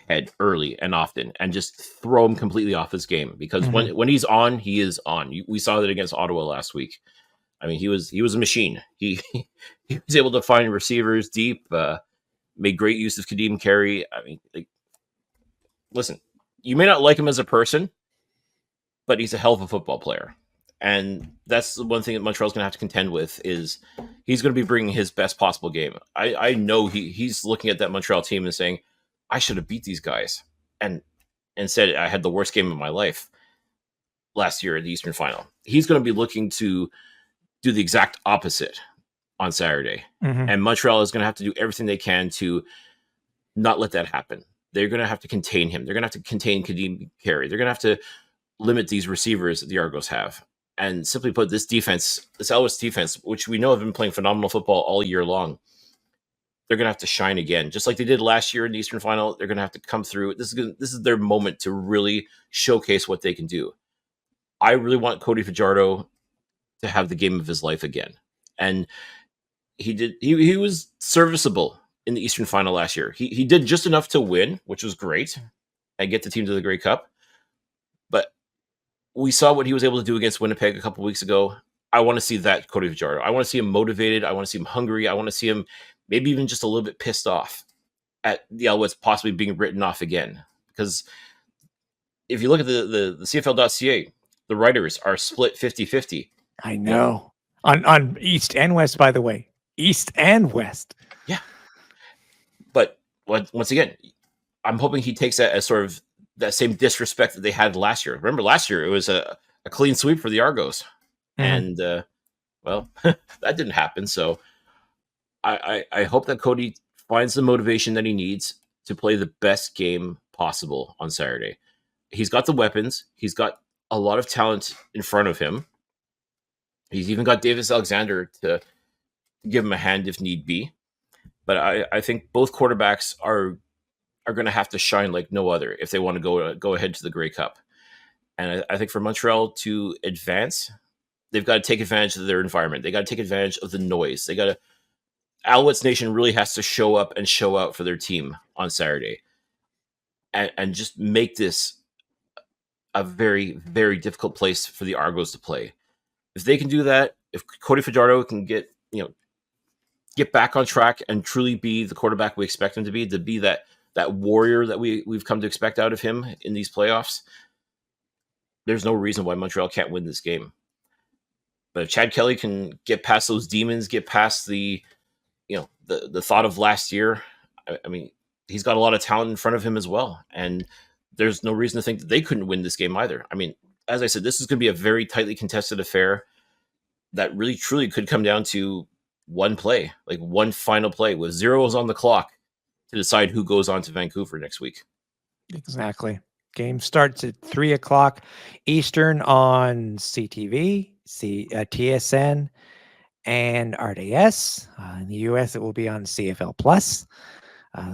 head early and often, and just throw him completely off his game, because when he's on, he is on. We saw that against Ottawa last week. I mean, he was a machine. He was able to find receivers deep. Made great use of Kadeem Carey. I mean, listen, you may not like him as a person, but he's a hell of a football player. And that's the one thing that Montreal's going to have to contend with, is he's going to be bringing his best possible game. I know he's looking at that Montreal team and saying, I should have beat these guys. And instead, I had the worst game of my life last year in the Eastern Final. He's going to be looking to do the exact opposite on Saturday. And Montreal is going to have to do everything they can to not let that happen. They're going to have to contain him. They're going to have to contain Kadeem Carey. They're going to have to limit these receivers that the Argos have. And simply put, this Alouettes defense, which we know have been playing phenomenal football all year long, they're going to have to shine again. Just like they did last year in the Eastern Final, they're going to have to come through. This is their moment to really showcase what they can do. I really want Cody Fajardo to have the game of his life again. And he did. He was serviceable in the Eastern Final last year. He did just enough to win, which was great. and get the team to the Grey Cup. But we saw what he was able to do against Winnipeg a couple weeks ago. I want to see that Cody Fajardo. I want to see him motivated. I want to see him hungry. I want to see him maybe even just a little bit pissed off at the Alouettes possibly being written off again. Because if you look at the CFL.ca, the writers are split 50-50. I know. On East and West, by the way. East and West. Yeah. But once again, I'm hoping he takes that as sort of that same disrespect that they had last year. Remember last year, it was a clean sweep for the Argos. And, well, that didn't happen. So I hope that Cody finds the motivation that he needs to play the best game possible on Saturday. He's got the weapons. He's got a lot of talent in front of him. He's even got Davis Alexander to give him a hand if need be. But I think both quarterbacks are going to have to shine like no other if they want to go ahead to the Grey Cup. And I think for Montreal to advance, they've got to take advantage of their environment. They got to take advantage of the noise. Alouettes Nation really has to show up and show out for their team on Saturday, and just make this a very, very difficult place for the Argos to play. If they can do that, if Cody Fajardo can get back on track and truly be the quarterback we expect him to be that warrior that we've come to expect out of him in these playoffs, there's no reason why Montreal can't win this game. But if Chad Kelly can get past those demons, get past the thought of last year, I mean, he's got a lot of talent in front of him as well. And there's no reason to think that they couldn't win this game either. I mean, as I said, this is going to be a very tightly contested affair that really, truly could come down to one play, like one final play with zeros on the clock to decide who goes on to Vancouver next week. Exactly. Game starts at 3:00 Eastern on CTV, TSN, and RDS. In the US, it will be on CFL Plus.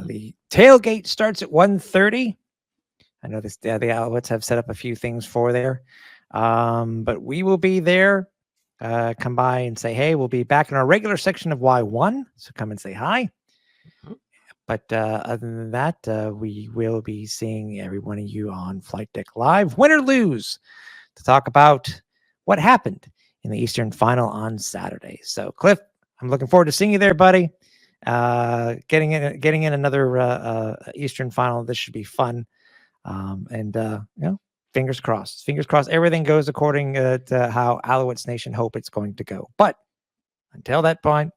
The tailgate starts at 1:30. I know the Alouettes have set up a few things for there, but we will be there. Come by and say, hey, we'll be back in our regular section of Y1, so come and say hi. But other than that, we will be seeing every one of you on Flightdeck Live, win or lose, to talk about what happened in the Eastern Final on Saturday. So, Cliff, I'm looking forward to seeing you there, buddy. Getting in another Eastern Final. This should be fun. Fingers crossed. Fingers crossed. Everything goes according to how Alouettes Nation hope it's going to go. But until that point,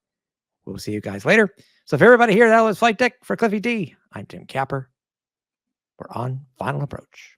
we'll see you guys later. So for everybody here at Alouettes Flight Deck, for Cliffy D, I'm Tim Capper. We're on Final Approach.